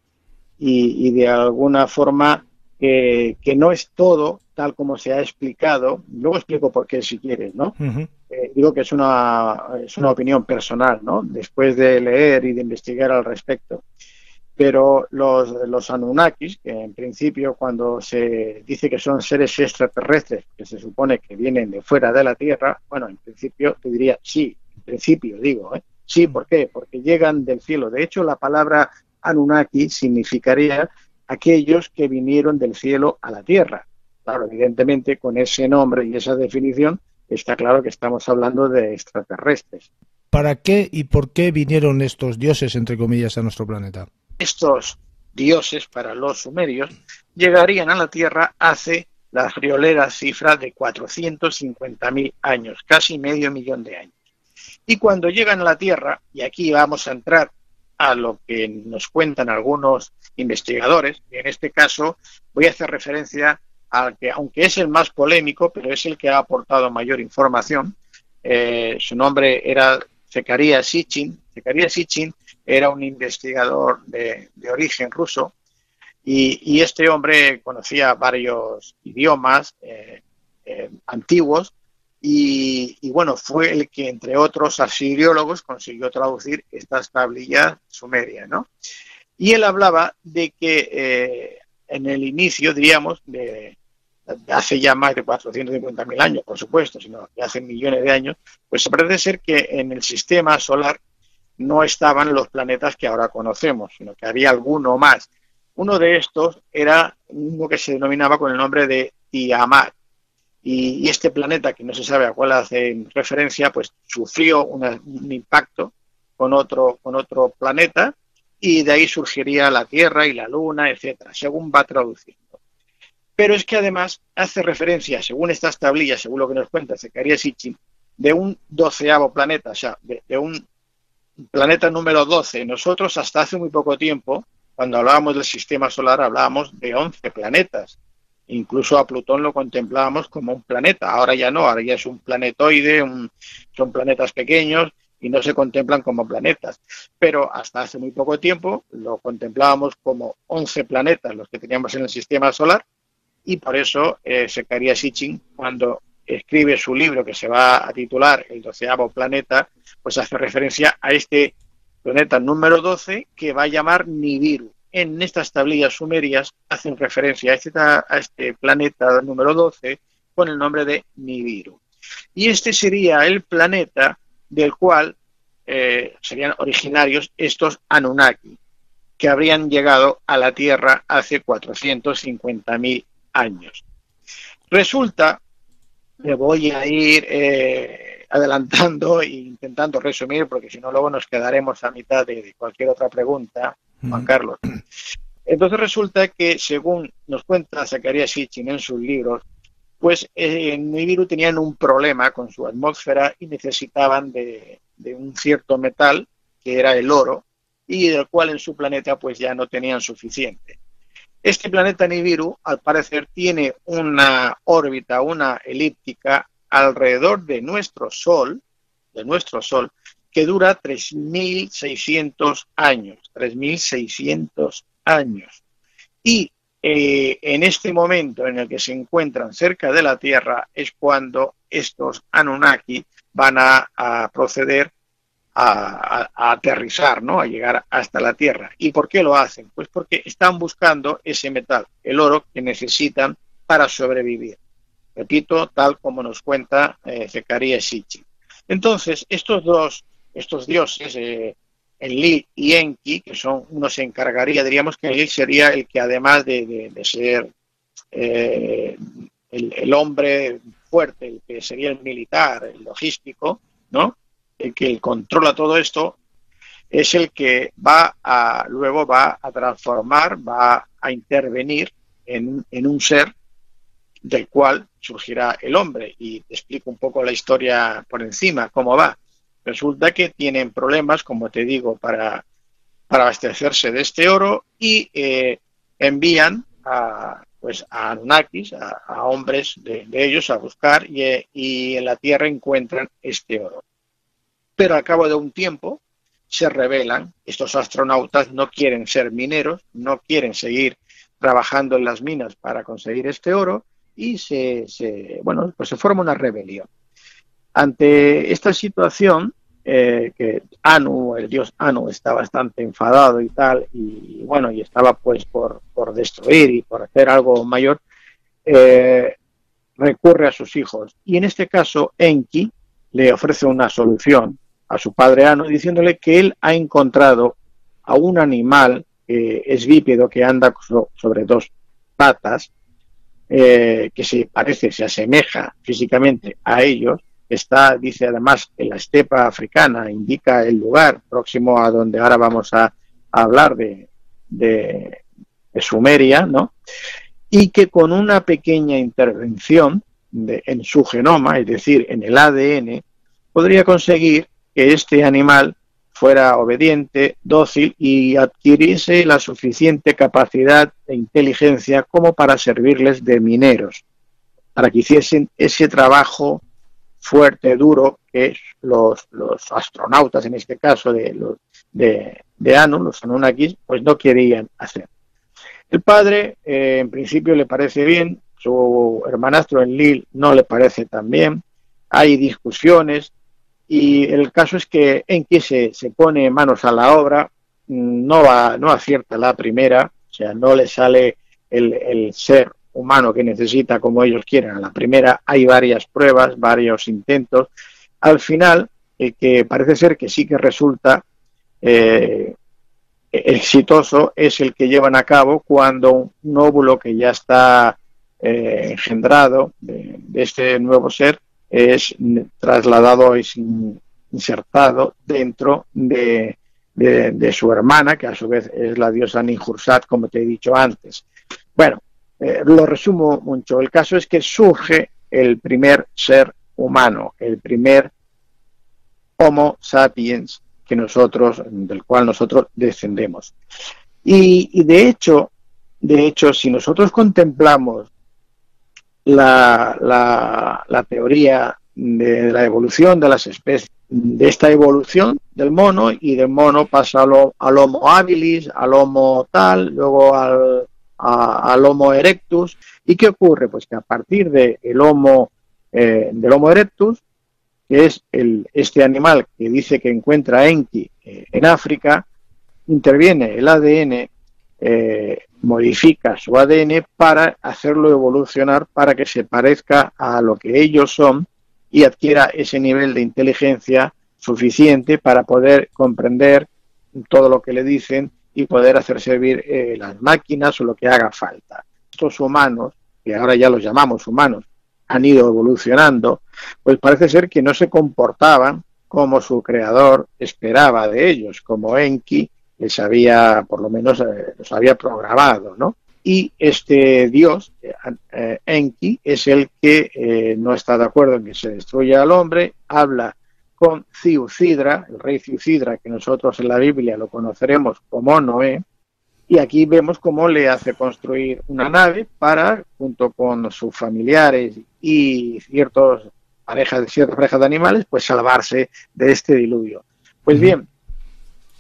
y de alguna forma que no es todo tal como se ha explicado. Luego explico por qué si quieres, ¿no? Uh-huh. Digo que es una opinión personal, ¿no? Después de leer y de investigar al respecto. Pero los Anunnakis, que en principio cuando se dice que son seres extraterrestres, que se supone que vienen de fuera de la Tierra, bueno, en principio te diría sí, en principio digo, sí, ¿por qué? Porque llegan del cielo. De hecho, la palabra Anunnaki significaría aquellos que vinieron del cielo a la Tierra. Claro, evidentemente con ese nombre y esa definición está claro que estamos hablando de extraterrestres. ¿para qué y por qué vinieron estos dioses, entre comillas, a nuestro planeta? Estos dioses, para los sumerios, llegarían a la Tierra hace la friolera cifra de 450.000 años, casi medio millón de años. Y cuando llegan a la Tierra, y aquí vamos a entrar a lo que nos cuentan algunos investigadores, y en este caso voy a hacer referencia al que, aunque es el más polémico, pero es el que ha aportado mayor información. Su nombre era Zecarías Sitchin. Zecarías Sitchin era un investigador de origen ruso, y este hombre conocía varios idiomas antiguos, y bueno, fue el que, entre otros asiriólogos, consiguió traducir estas tablillas sumerias, ¿no? Y él hablaba de que en el inicio, diríamos, de hace ya más de 450.000 años, por supuesto, sino que hace millones de años, pues parece ser que en el sistema solar no estaban los planetas que ahora conocemos, sino que había alguno más. Uno de estos era uno que se denominaba con el nombre de Tiamat. Y este planeta, que no se sabe a cuál hace referencia, pues sufrió un impacto con otro planeta, y de ahí surgiría la Tierra y la Luna, etcétera, según va traduciendo. Pero es que además hace referencia, según estas tablillas, según lo que nos cuenta Zecarías Sitchin, de un 12º planeta, o sea, de un planeta número 12. Nosotros hasta hace muy poco tiempo, cuando hablábamos del sistema solar, hablábamos de 11 planetas. Incluso a Plutón lo contemplábamos como un planeta. Ahora ya no, ahora ya es un planetoide, son planetas pequeños y no se contemplan como planetas. Pero hasta hace muy poco tiempo lo contemplábamos como 11 planetas los que teníamos en el sistema solar, y por eso Zecarías Sitchin, cuando escribe su libro que se va a titular El 12º planeta, pues hace referencia a este planeta número 12 que va a llamar Nibiru. En estas tablillas sumerias hacen referencia a este planeta número 12 con el nombre de Nibiru. Y este sería el planeta del cual serían originarios estos Anunnaki, que habrían llegado a la Tierra hace 450.000 años. Resulta, me voy a ir adelantando e intentando resumir, porque si no luego nos quedaremos a mitad de cualquier otra pregunta, Juan Carlos. Entonces resulta que, según nos cuenta Zecarías Sitchin en sus libros, pues en Nibiru tenían un problema con su atmósfera y necesitaban de un cierto metal, que era el oro, y del cual en su planeta pues ya no tenían suficiente. Este planeta Nibiru, al parecer, tiene una órbita, una elíptica alrededor de nuestro Sol, que dura 3.600 años. 3.600 años. Y en este momento en el que se encuentran cerca de la Tierra es cuando estos Anunnaki van a proceder a aterrizar, ¿no? A llegar hasta la Tierra. ¿Y por qué lo hacen? Pues porque están buscando ese metal, el oro, que necesitan para sobrevivir. Repito, tal como nos cuenta Zecarías Sitchin. Entonces, estos dioses, Enlil y Enki, que son, uno se encargaría, diríamos que Enlil sería el que, además de ser el hombre fuerte, el que sería el militar, el logístico, ¿no? El que controla todo esto, es el que luego va a transformar, va a intervenir en un ser del cual surgirá el hombre. Y te explico un poco la historia por encima, cómo va. Resulta que tienen problemas, como te digo, para abastecerse de este oro, y envían a Anunnakis, a hombres de ellos, a buscar, y en la Tierra encuentran este oro. Pero al cabo de un tiempo se rebelan. Estos astronautas no quieren ser mineros, no quieren seguir trabajando en las minas para conseguir este oro, y se forma una rebelión. Ante esta situación, que Anu, el dios Anu, está bastante enfadado y tal, y estaba pues por destruir y por hacer algo mayor, recurre a sus hijos. Y en este caso, Enki le ofrece una solución a su padre Anu, diciéndole que él ha encontrado a un animal que es bípedo, que anda sobre dos patas, que se asemeja físicamente a ellos, está, dice además, en la estepa africana, indica el lugar próximo a donde ahora vamos a hablar de Sumeria, ¿no? Y que con una pequeña intervención en su genoma, es decir, en el ADN, podría conseguir que este animal fuera obediente, dócil y adquiriese la suficiente capacidad e inteligencia como para servirles de mineros, para que hiciesen ese trabajo fuerte, duro, que los astronautas, en este caso de Anu, los Anunnakis, pues no querían hacer. El padre, en principio, le parece bien, su hermanastro Enlil no le parece tan bien, hay discusiones, y el caso es que Enki se pone manos a la obra, no acierta la primera, o sea, no le sale el ser humano que necesita como ellos quieren. A la primera hay varias pruebas, varios intentos. Al final, el que parece ser que sí que resulta exitoso es el que llevan a cabo cuando un óvulo que ya está engendrado de este nuevo ser es trasladado, es insertado dentro de su hermana, que a su vez es la diosa Ninhursag, como te he dicho antes. Bueno, lo resumo mucho. El caso es que surge el primer ser humano, el primer Homo sapiens del cual nosotros descendemos. Y de hecho, si nosotros contemplamos la teoría de la evolución de las especies, de esta evolución del mono, y del mono pasa al Homo habilis, al Homo tal, luego al Homo erectus. ¿Y qué ocurre? Pues que a partir del Homo erectus, que es este animal que dice que encuentra Enki en África, interviene el ADN, modifica su ADN para hacerlo evolucionar para que se parezca a lo que ellos son y adquiera ese nivel de inteligencia suficiente para poder comprender todo lo que le dicen y poder hacer servir las máquinas o lo que haga falta. Estos humanos, que ahora ya los llamamos humanos, han ido evolucionando, pues parece ser que no se comportaban como su creador esperaba de ellos, como Enki les había, por lo menos, los había programado, ¿no? Y este dios, Enki, es el que no está de acuerdo en que se destruya al hombre, habla con Ciucidra, el rey Ciucidra, que nosotros en la Biblia lo conoceremos como Noé, y aquí vemos cómo le hace construir una nave para, junto con sus familiares y ciertas parejas de animales, pues salvarse de este diluvio. Pues bien,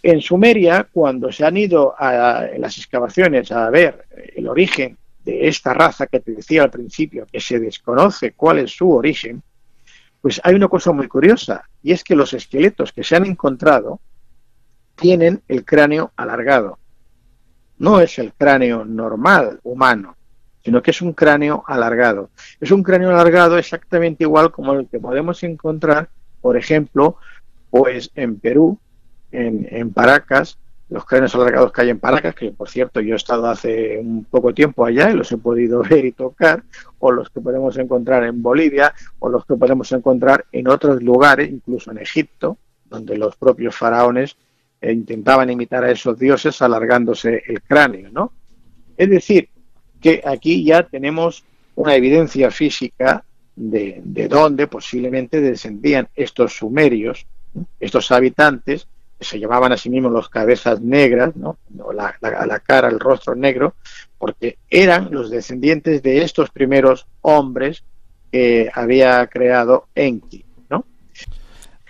en Sumeria, cuando se han ido en las excavaciones a ver el origen de esta raza que te decía al principio, que se desconoce cuál es su origen, pues hay una cosa muy curiosa, y es que los esqueletos que se han encontrado tienen el cráneo alargado. No es el cráneo normal humano, sino que es un cráneo alargado. Es un cráneo alargado exactamente igual como el que podemos encontrar, por ejemplo, pues en Perú, en Paracas, los cráneos alargados que hay en Paracas, que por cierto yo he estado hace un poco tiempo allá y los he podido ver y tocar, o los que podemos encontrar en Bolivia, o los que podemos encontrar en otros lugares, incluso en Egipto, donde los propios faraones intentaban imitar a esos dioses alargándose el cráneo, ¿no? Es decir, que aquí ya tenemos una evidencia física de dónde posiblemente descendían estos sumerios, estos habitantes, que se llamaban a sí mismos los cabezas negras, ¿no? La cara, el rostro negro, porque eran los descendientes de estos primeros hombres que había creado Enki, ¿no?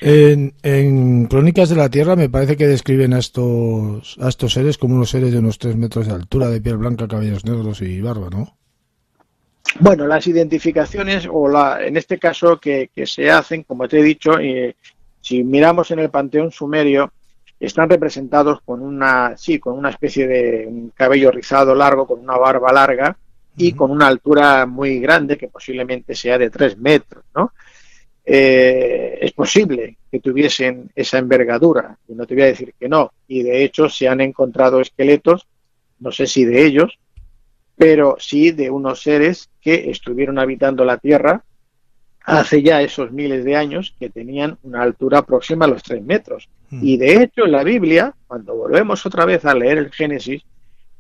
En Crónicas de la Tierra me parece que describen a estos seres como unos seres de unos 3 metros de altura, de piel blanca, cabellos negros y barba, ¿no? Bueno, las identificaciones, en este caso que se hacen, como te he dicho, si miramos en el panteón sumerio, están representados con una especie de un cabello rizado largo, con una barba larga y con una altura muy grande, que posiblemente sea de 3 metros, ¿no? Es posible que tuviesen esa envergadura, y no te voy a decir que no, y de hecho se han encontrado esqueletos, no sé si de ellos, pero sí de unos seres que estuvieron habitando la Tierra hace ya esos miles de años, que tenían una altura próxima a los 3 metros. Y de hecho en la Biblia, cuando volvemos otra vez a leer el Génesis,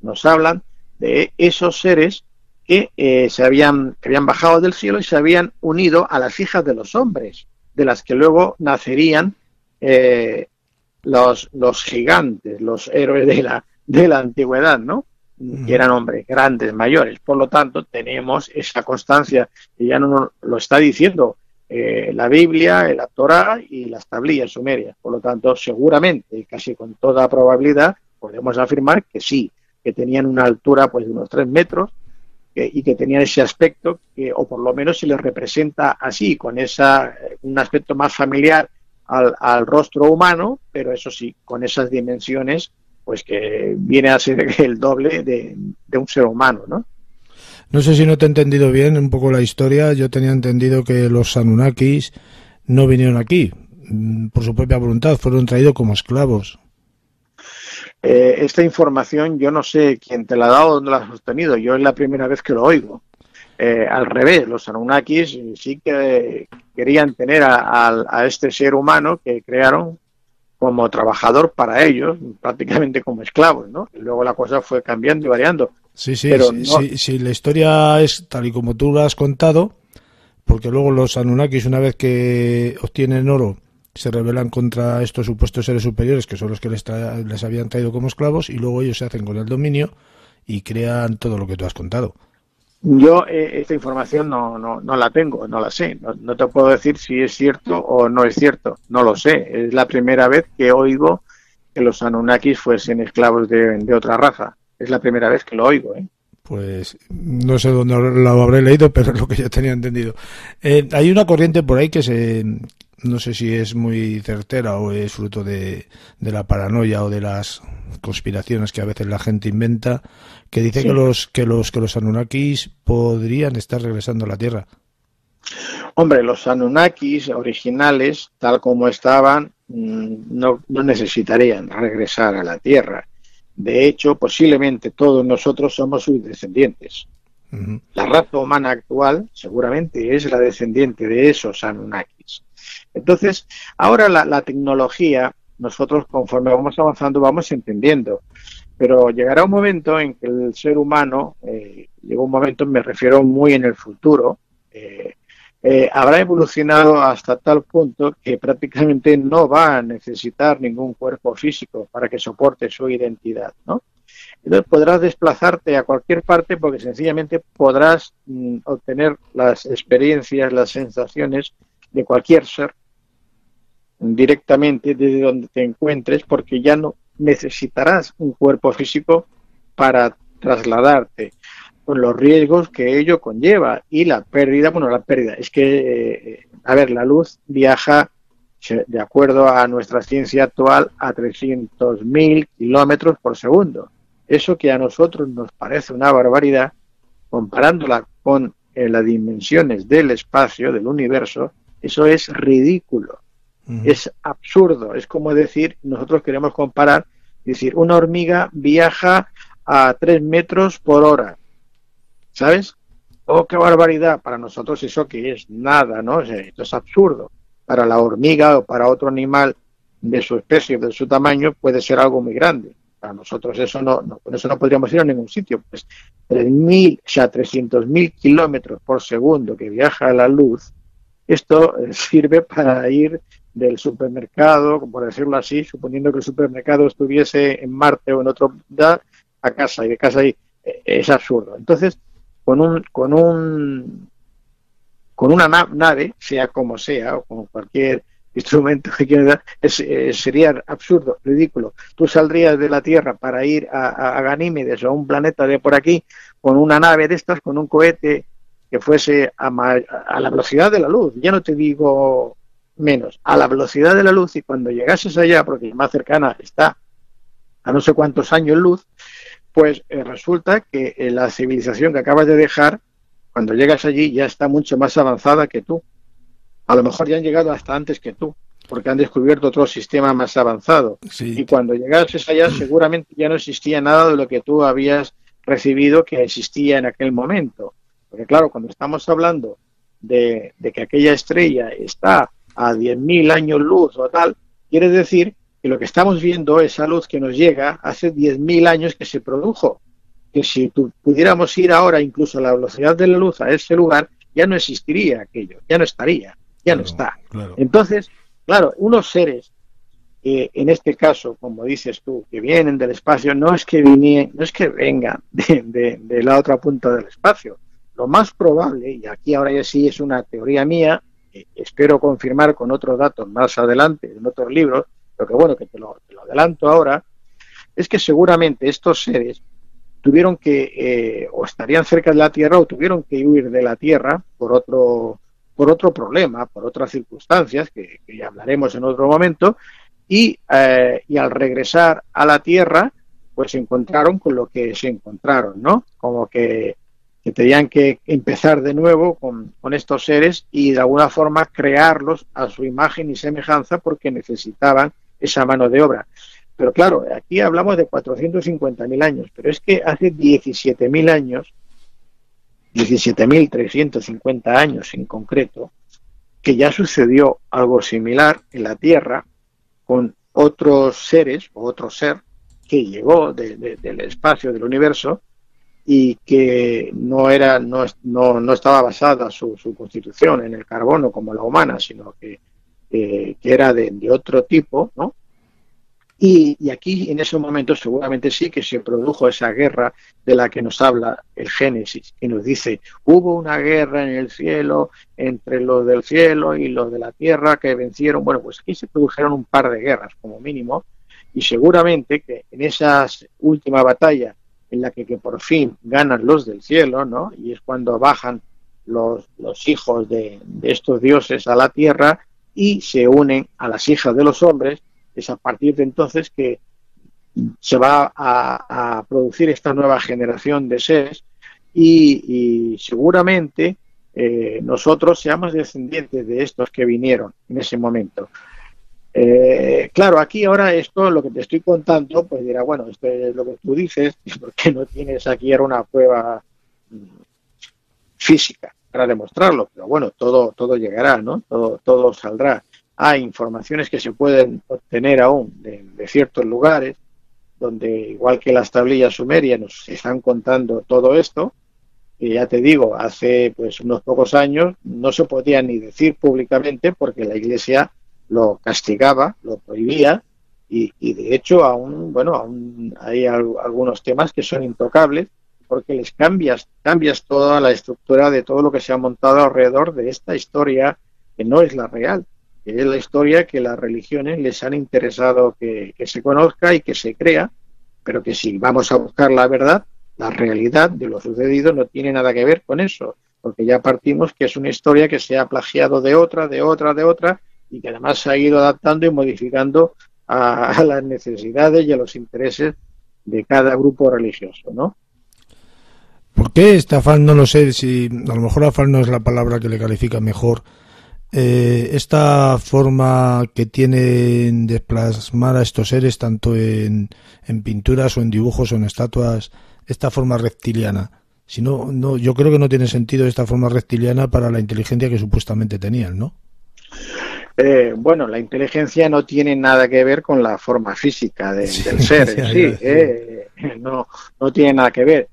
nos hablan de esos seres que que habían bajado del cielo y se habían unido a las hijas de los hombres, de las que luego nacerían los gigantes, los héroes de la antigüedad, ¿no? Que eran hombres grandes, mayores. Por lo tanto, tenemos esa constancia que ya no nos lo está diciendo la Biblia, la Torá y las tablillas sumerias. Por lo tanto, seguramente, y casi con toda probabilidad, podemos afirmar que sí, que tenían una altura pues de unos 3 metros y que tenían ese aspecto, o por lo menos se les representa así, con un aspecto más familiar al rostro humano, pero eso sí, con esas dimensiones, pues que viene a ser el doble de un ser humano, ¿no? No sé si no te he entendido bien un poco la historia. Yo tenía entendido que los Anunnakis no vinieron aquí por su propia voluntad, fueron traídos como esclavos. Esta información yo no sé quién te la ha dado, dónde la has obtenido. Yo es la primera vez que lo oigo. Al revés, los Anunnakis sí que querían tener a este ser humano que crearon como trabajador para ellos, prácticamente como esclavos, ¿no? Y luego la cosa fue cambiando y variando. Sí, sí, pero sí, la historia es tal y como tú la has contado, porque luego los Anunnakis, una vez que obtienen oro, se rebelan contra estos supuestos seres superiores, que son los que les habían traído como esclavos, y luego ellos se hacen con el dominio y crean todo lo que tú has contado. Yo esta información no la tengo, no la sé. No te puedo decir si es cierto o no es cierto. No lo sé. Es la primera vez que oigo que los Anunnakis fuesen esclavos de otra raza. Es la primera vez que lo oigo, ¿eh? Pues no sé dónde lo habré leído, pero es lo que yo tenía entendido. Hay una corriente por ahí que no sé si es muy certera o es fruto de la paranoia o de las conspiraciones que a veces la gente inventa, que dice sí, que los Anunnakis podrían estar regresando a la Tierra. Hombre, los Anunnakis originales, tal como estaban, no necesitarían regresar a la Tierra. De hecho, posiblemente todos nosotros somos sus descendientes. Uh-huh. La raza humana actual seguramente es la descendiente de esos Anunnakis. Entonces, ahora la tecnología, nosotros conforme vamos avanzando vamos entendiendo, pero llegará un momento en que el ser humano, llega un momento, me refiero muy en el futuro, habrá evolucionado hasta tal punto que prácticamente no va a necesitar ningún cuerpo físico para que soporte su identidad, ¿no? Entonces podrás desplazarte a cualquier parte porque sencillamente podrás obtener las experiencias, las sensaciones de cualquier ser directamente desde donde te encuentres, porque ya no necesitarás un cuerpo físico para trasladarte, con los riesgos que ello conlleva y la pérdida, es que, la luz viaja, de acuerdo a nuestra ciencia actual, a 300.000 kilómetros por segundo. Eso que a nosotros nos parece una barbaridad, comparándola con las dimensiones del espacio, del universo, eso es ridículo. Uh-huh. Es absurdo. Es como decir, nosotros queremos comparar, decir, una hormiga viaja a 3 metros por hora. ¿Sabes? Oh, qué barbaridad. Para nosotros eso que es nada, ¿no? O sea, esto es absurdo. Para la hormiga o para otro animal de su especie o de su tamaño puede ser algo muy grande. Para nosotros eso con eso no podríamos ir a ningún sitio. Pues 300.000 kilómetros por segundo que viaja la luz, esto sirve para ir del supermercado, por decirlo así, suponiendo que el supermercado estuviese en Marte o en otro lugar, a casa, y de casa ahí. Es absurdo. Entonces, con una nave, sea como sea, o con cualquier instrumento que quieras, sería absurdo, ridículo. Tú saldrías de la Tierra para ir a Ganímedes o a un planeta de por aquí con una nave de estas, con un cohete que fuese a la velocidad de la luz, ya no te digo menos, a la velocidad de la luz, y cuando llegases allá, porque la más cercana está a no sé cuántos años luz, pues resulta que la civilización que acabas de dejar, cuando llegas allí, ya está mucho más avanzada que tú. A lo mejor ya han llegado hasta antes que tú, porque han descubierto otro sistema más avanzado. Sí. Y cuando llegases allá, seguramente ya no existía nada de lo que tú habías recibido que existía en aquel momento. Porque claro, cuando estamos hablando de que aquella estrella está a 10.000 años luz o tal, quiere decir que lo que estamos viendo, esa luz que nos llega, hace 10.000 años que se produjo. Que si pudiéramos ir ahora incluso a la velocidad de la luz a ese lugar, ya no existiría aquello, ya no estaría, ya no está. Claro. Entonces, claro, unos seres, en este caso, como dices tú, que vienen del espacio, no es que vengan de la otra punta del espacio. Lo más probable, y aquí ahora ya sí es una teoría mía, espero confirmar con otros datos más adelante, en otros libros, pero que bueno, que te lo adelanto ahora, es que seguramente estos seres tuvieron que, o estarían cerca de la Tierra, o tuvieron que huir de la Tierra por otro problema, por otras circunstancias, que ya hablaremos en otro momento, y al regresar a la Tierra, pues se encontraron con lo que se encontraron, ¿no? Como que tenían que empezar de nuevo con estos seres y de alguna forma crearlos a su imagen y semejanza porque necesitaban esa mano de obra. Pero claro, aquí hablamos de 450.000 años, pero es que hace 17.000 años, 17.350 años en concreto, que ya sucedió algo similar en la Tierra con otros seres o otro ser que llegó del espacio, del universo, y que no estaba basada su constitución en el carbono como la humana, sino que era de otro tipo, ¿no? Y aquí en ese momento seguramente sí que se produjo esa guerra de la que nos habla el Génesis, que nos dice, hubo una guerra en el cielo entre los del cielo y los de la tierra que vencieron. Bueno, pues aquí se produjeron un par de guerras como mínimo, y seguramente que en esa última batalla en la que por fin ganan los del cielo, ¿no? Y es cuando bajan los hijos de estos dioses a la tierra y se unen a las hijas de los hombres. Es a partir de entonces que se va a producir esta nueva generación de seres y seguramente nosotros seamos descendientes de estos que vinieron en ese momento. Claro, aquí ahora esto, lo que te estoy contando, pues dirá, bueno, esto es lo que tú dices, ¿por qué no tienes aquí ahora una prueba física para demostrarlo? Pero bueno, todo llegará, ¿no? Todo saldrá. Hay informaciones que se pueden obtener aún de ciertos lugares, donde igual que las tablillas sumerias nos están contando todo esto, que ya te digo, hace pues unos pocos años no se podía ni decir públicamente porque la Iglesia lo castigaba, lo prohibía, y de hecho aún hay algunos temas que son intocables porque les cambias toda la estructura de todo lo que se ha montado alrededor de esta historia que no es la real, que es la historia que las religiones les han interesado que se conozca y que se crea, pero que si vamos a buscar la verdad, la realidad de lo sucedido no tiene nada que ver con eso, porque ya partimos que es una historia que se ha plagiado de otra, y que además se ha ido adaptando y modificando a las necesidades y a los intereses de cada grupo religioso, ¿no? ¿Por qué esta afán? No lo sé, si a lo mejor afán no es la palabra que le califica mejor. Esta forma que tienen de plasmar a estos seres, tanto en pinturas o en dibujos o en estatuas, esta forma reptiliana. Si no, yo creo que no tiene sentido esta forma reptiliana para la inteligencia que supuestamente tenían, ¿no? Bueno, la inteligencia no tiene nada que ver con la forma física del ser en sí. No tiene nada que ver.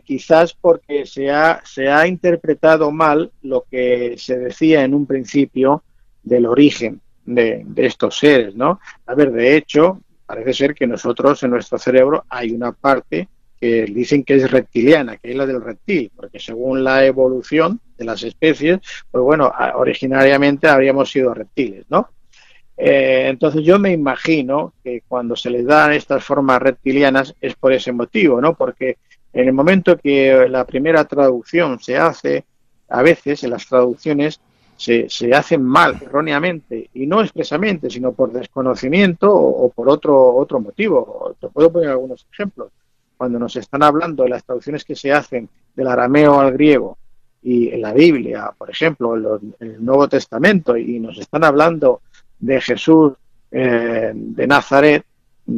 Quizás porque se ha interpretado mal lo que se decía en un principio del origen de estos seres, ¿no? A ver, de hecho, parece ser que nosotros en nuestro cerebro hay una parte que dicen que es reptiliana, que es la del reptil, porque según la evolución de las especies, pues bueno, originariamente habríamos sido reptiles, ¿no? Entonces yo me imagino que cuando se les dan estas formas reptilianas es por ese motivo, ¿no? Porque en el momento que la primera traducción se hace, a veces en las traducciones se hacen mal, erróneamente, y no expresamente, sino por desconocimiento o por otro motivo. Te puedo poner algunos ejemplos. Cuando nos están hablando de las traducciones que se hacen del arameo al griego y en la Biblia, por ejemplo, en el Nuevo Testamento, y nos están hablando de Jesús de Nazaret,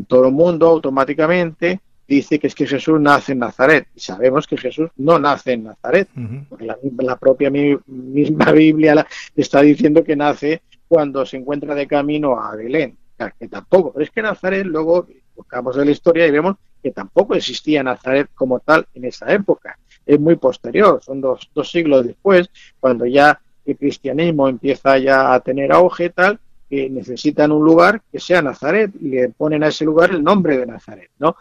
todo el mundo automáticamente dice que es que Jesús nace en Nazaret. Y sabemos que Jesús no nace en Nazaret, porque la propia misma Biblia está diciendo que nace cuando se encuentra de camino a Belén. O sea, que tampoco, pero es que Nazaret, luego buscamos en la historia y vemos que tampoco existía Nazaret como tal en esa época. Es muy posterior, son dos siglos después, cuando ya el cristianismo empieza ya a tener auge tal, que necesitan un lugar que sea Nazaret y le ponen a ese lugar el nombre de Nazaret, ¿no?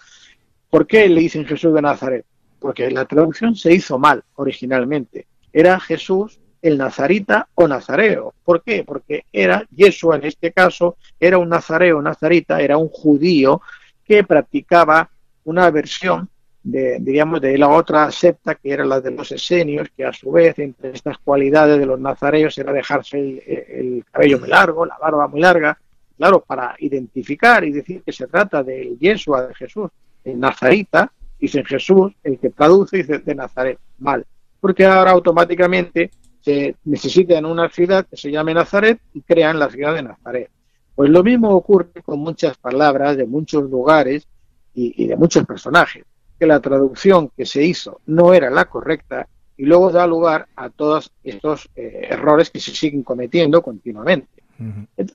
¿Por qué le dicen Jesús de Nazaret? Porque la traducción se hizo mal originalmente. Era Jesús el nazarita o nazareo. ¿Por qué? Porque era, Yeshua en este caso, era un nazareo, nazarita, era un judío que practicaba una versión de la otra secta, que era la de los esenios, que a su vez, entre estas cualidades de los nazareos, era dejarse el cabello muy largo, la barba muy larga, claro, para identificar y decir que se trata de Yeshua, de Jesús, el nazarita, dicen Jesús, el que traduce, dice de Nazaret, mal, porque ahora automáticamente se necesita en una ciudad que se llame Nazaret y crean la ciudad de Nazaret. Pues lo mismo ocurre con muchas palabras de muchos lugares y de muchos personajes, que la traducción que se hizo no era la correcta y luego da lugar a todos estos errores que se siguen cometiendo continuamente.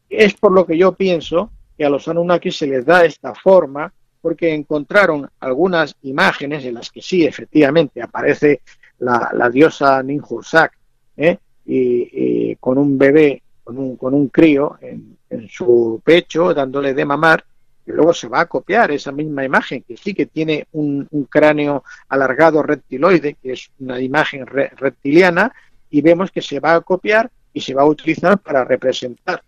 Es por lo que yo pienso que a los Anunnaki se les da esta forma, porque encontraron algunas imágenes en las que sí, efectivamente, aparece la diosa Ninhursag, y con un bebé, con un crío en su pecho, dándole de mamar, y luego se va a copiar esa misma imagen, que sí que tiene un cráneo alargado reptiloide, que es una imagen reptiliana, y vemos que se va a copiar y se va a utilizar para representar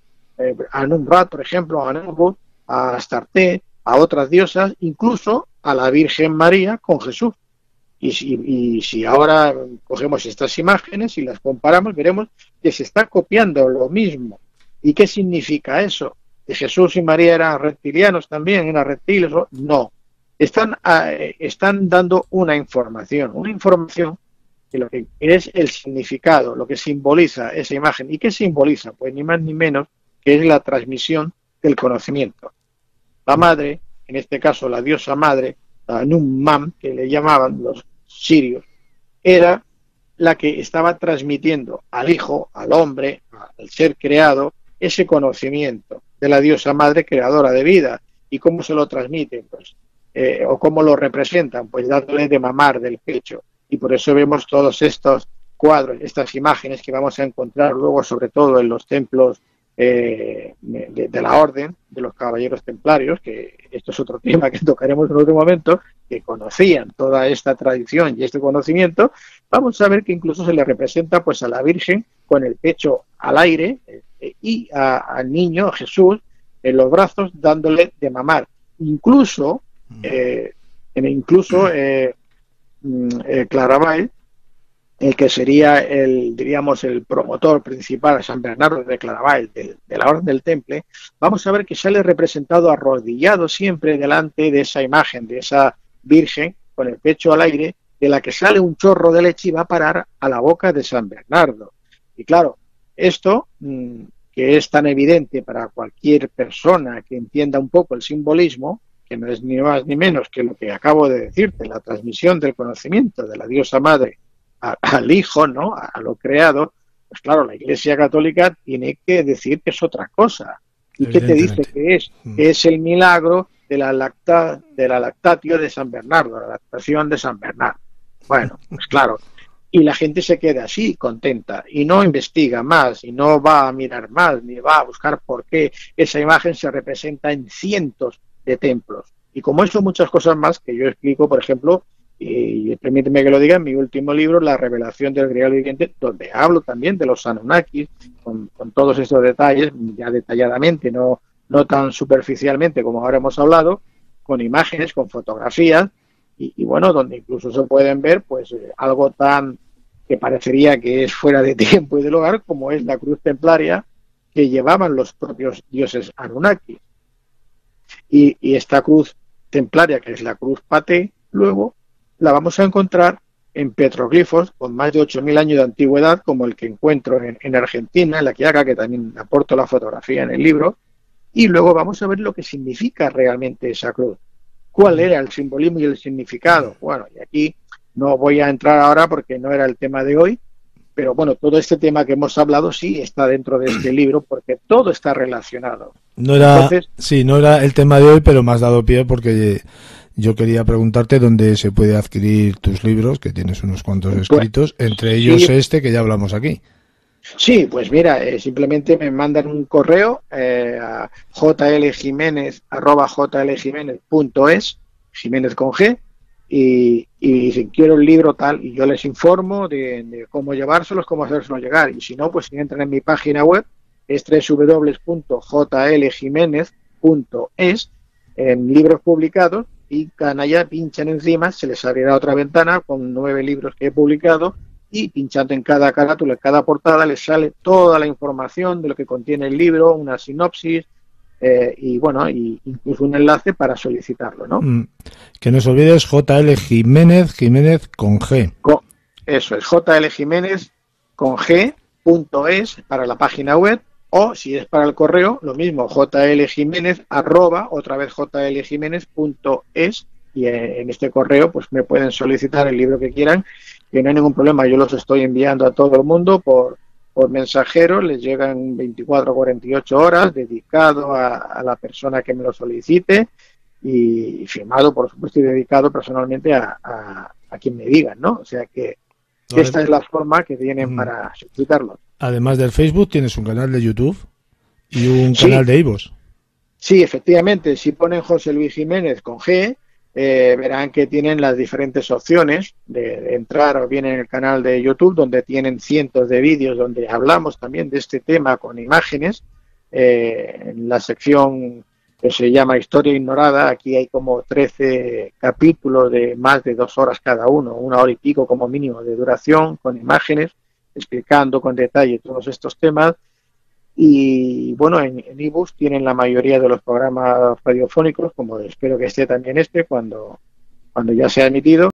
a Numrat, por ejemplo, a Nemrut, a Astarte, a otras diosas, incluso a la Virgen María con Jesús. Y si ahora cogemos estas imágenes y las comparamos, veremos que se está copiando lo mismo. ¿Y qué significa eso? ¿Que Jesús y María eran reptilianos también, eran reptiles? No. Están dando una información de lo que es el significado, lo que simboliza esa imagen. ¿Y qué simboliza? Pues ni más ni menos que es la transmisión del conocimiento. La madre, en este caso la diosa madre, la Nummam, que le llamaban los sirios, era la que estaba transmitiendo al hijo, al hombre, al ser creado, ese conocimiento de la diosa madre creadora de vida. ¿Y cómo se lo transmiten? Pues, o cómo lo representan, pues dándole de mamar del pecho. Y por eso vemos todos estos cuadros, estas imágenes que vamos a encontrar luego, sobre todo en los templos de la orden de los caballeros templarios, que esto es otro tema que tocaremos en otro momento, que conocían toda esta tradición y este conocimiento. Vamos a ver que incluso se le representa pues a la Virgen con el pecho al aire y al niño, a Jesús, en los brazos dándole de mamar. Incluso Claraval, el que sería el promotor principal, San Bernardo de Claraval, de la Orden del Temple, vamos a ver que sale representado arrodillado siempre delante de esa imagen, de esa Virgen, con el pecho al aire, de la que sale un chorro de leche y va a parar a la boca de San Bernardo. Y claro, esto, que es tan evidente para cualquier persona que entienda un poco el simbolismo, que no es ni más ni menos que lo que acabo de decirte, la transmisión del conocimiento de la diosa madre al hijo, ¿no?, a lo creado, pues claro, la Iglesia Católica tiene que decir que es otra cosa. ¿Y qué te dice que es? Que es el milagro de la lactatio de San Bernardo, la lactación de San Bernardo. Bueno, pues claro, y la gente se queda así, contenta, y no investiga más, y no va a mirar más, ni va a buscar por qué esa imagen se representa en cientos de templos. Y como eso, muchas cosas más que yo explico, por ejemplo, y permíteme que lo diga, en mi último libro, La revelación del Grial viviente, donde hablo también de los Anunnakis, con todos estos detalles, ya detalladamente, no tan superficialmente como ahora hemos hablado, con imágenes, con fotografías, y bueno, donde incluso se pueden ver pues algo tan que parecería que es fuera de tiempo y de lugar, como es la cruz templaria que llevaban los propios dioses Anunnaki. Y esta cruz templaria, que es la cruz Paté, luego la vamos a encontrar en petroglifos con más de 8.000 años de antigüedad, como el que encuentro en Argentina, en La Quiaca, que también aporto la fotografía en el libro, y luego vamos a ver lo que significa realmente esa cruz. cuál era el simbolismo y el significado. Bueno, y aquí no voy a entrar ahora porque no era el tema de hoy, pero bueno, todo este tema que hemos hablado sí está dentro de este libro porque todo está relacionado. No era, Entonces, sí, no era el tema de hoy, pero me has dado pie porque yo quería preguntarte dónde se puede adquirir tus libros, que tienes unos cuantos escritos, entre ellos sí, este que ya hablamos aquí. sí, pues mira, simplemente me mandan un correo a jljimenez@jljimenez.es, Jiménez con G, y si quiero el libro tal, y yo les informo de cómo llevárselos, cómo hacérselos llegar, y si no, pues si entran en mi página web, es www.jljimenez.es, en libros publicados, pican allá, pinchan encima, se les abrirá otra ventana con 9 libros que he publicado, y pinchando en cada carátula, en cada portada, les sale toda la información de lo que contiene el libro, una sinopsis, y bueno, y incluso un enlace para solicitarlo, ¿no? Que no se olvides, JL Jiménez, Jiménez con G. Eso es, JL Jiménez con G.es para la página web, o si es para el correo, lo mismo, jljimenez, otra vez jljimenez.es, y en este correo pues me pueden solicitar el libro que quieran, que no hay ningún problema, yo los estoy enviando a todo el mundo por mensajero, les llegan 24 o 48 horas, dedicado a la persona que me lo solicite, y firmado, por supuesto, y dedicado personalmente a quien me digan, ¿no? O sea que esta es la forma que tienen para solicitarlo. Además del Facebook, tienes un canal de YouTube y un canal de iVoox. Sí, efectivamente, si ponen José Luis Jiménez con G, verán que tienen las diferentes opciones de entrar o bien en el canal de YouTube, donde tienen cientos de vídeos donde hablamos también de este tema con imágenes. En la sección que se llama Historia Ignorada, aquí hay como 13 capítulos de más de 2 horas cada uno, 1 hora y pico como mínimo de duración, con imágenes, explicando con detalle todos estos temas. Y bueno, en iVoox tienen la mayoría de los programas radiofónicos, como espero que esté también cuando ya sea emitido.